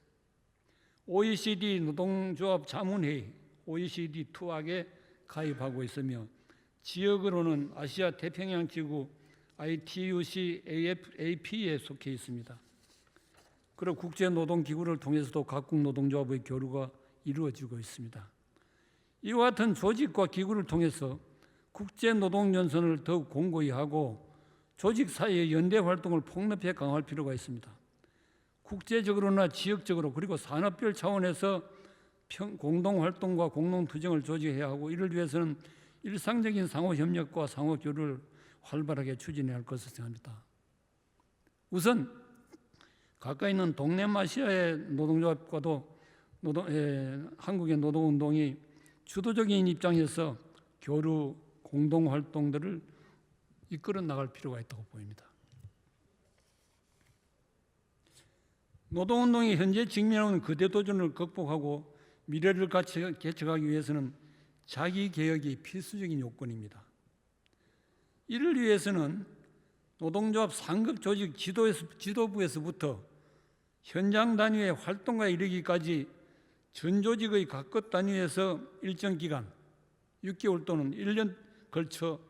OECD 노동조합 자문회의, OECD2악에 가입하고 있으며 지역으로는 아시아 태평양 지구 ITUC AP에 속해 있습니다. 그리고 국제노동기구를 통해서도 각국 노동조합의 교류가 이루어지고 있습니다. 이와 같은 조직과 기구를 통해서 국제노동연선을 더욱 공고히 하고 조직 사이의 연대 활동을 폭넓게 강화할 필요가 있습니다. 국제적으로나 지역적으로 그리고 산업별 차원에서 공동활동과 공동투쟁을 조직해야 하고 이를 위해서는 일상적인 상호협력과 상호교류를 활발하게 추진해야 할 것을 생각합니다. 우선 가까이 있는 동남아시아의 노동조합과도 한국의 노동운동이 주도적인 입장에서 교류, 공동활동들을 이끌어 나갈 필요가 있다고 보입니다. 노동운동이 현재 직면하는 거대 도전을 극복하고 미래를 개척하기 위해서는 자기개혁이 필수적인 요건입니다. 이를 위해서는 노동조합 상급 조직 지도부에서부터 현장 단위의 활동가에 이르기까지 전 조직의 각급 단위에서 일정 기간 6개월 또는 1년 걸쳐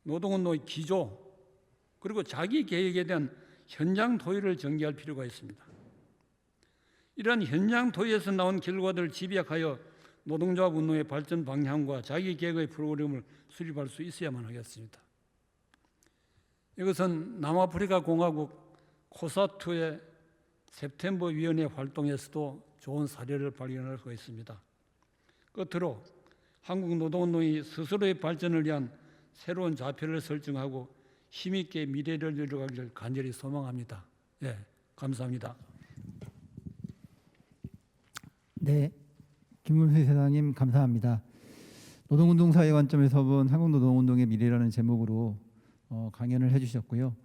노동운동의 기조 그리고 자기 계획에 대한 현장 토의를 전개할 필요가 있습니다. 이러한 현장 토의에서 나온 결과들을 집약하여 노동조합 운동의 발전 방향과 자기 계획의 프로그램을 수립할 수 있어야만 하겠습니다. 이것은 남아프리카 공화국 코사투의 september 위원회 활동에서도 좋은 사례를 발견할 수 있습니다. 끝으로 한국 노동운동이 스스로의 발전을 위한 새로운 좌표를 설정하고 힘있게 미래를 이뤄가기를 간절히 소망합니다. 예, 감사합니다. 네, 김문수 이사장님 감사합니다. 노동운동 사회 관점에서 본 한국 노동운동의 미래라는 제목으로 강연을 해주셨고요.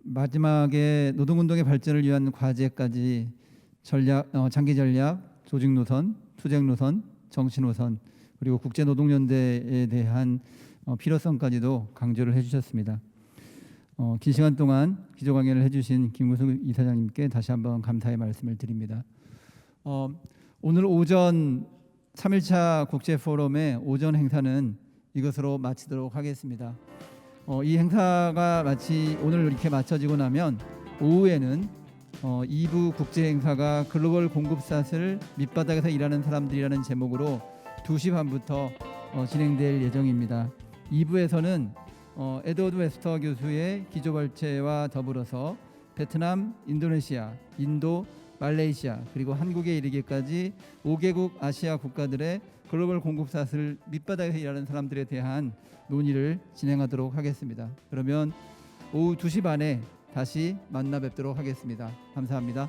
마지막에 노동운동의 발전을 위한 과제까지 장기 전략, 조직 노선, 투쟁 노선, 정치 노선 그리고 국제노동연대에 대한 필요성까지도 강조를 해주셨습니다. 긴 시간 동안 기조 강연을 해주신 김문수 이사장님께 다시 한번 감사의 말씀을 드립니다. 오늘 오전 3일차 국제포럼의 오전 행사는 이것으로 마치도록 하겠습니다. 이 행사가 오늘 이렇게 마쳐지고 나면 오후에는 2부 국제 행사가 글로벌 공급사슬 밑바닥에서 일하는 사람들이라는 제목으로 2시 반부터 진행될 예정입니다. 2부에서는 에드워드 웨스터 교수의 기조발제와 더불어서 베트남, 인도네시아, 인도, 말레이시아 그리고 한국에 이르기까지 5개국 아시아 국가들의 글로벌 공급사슬 밑바닥에서 일하는 사람들에 대한 논의를 진행하도록 하겠습니다. 그러면 오후 2시 반에 다시 만나 뵙도록 하겠습니다. 감사합니다.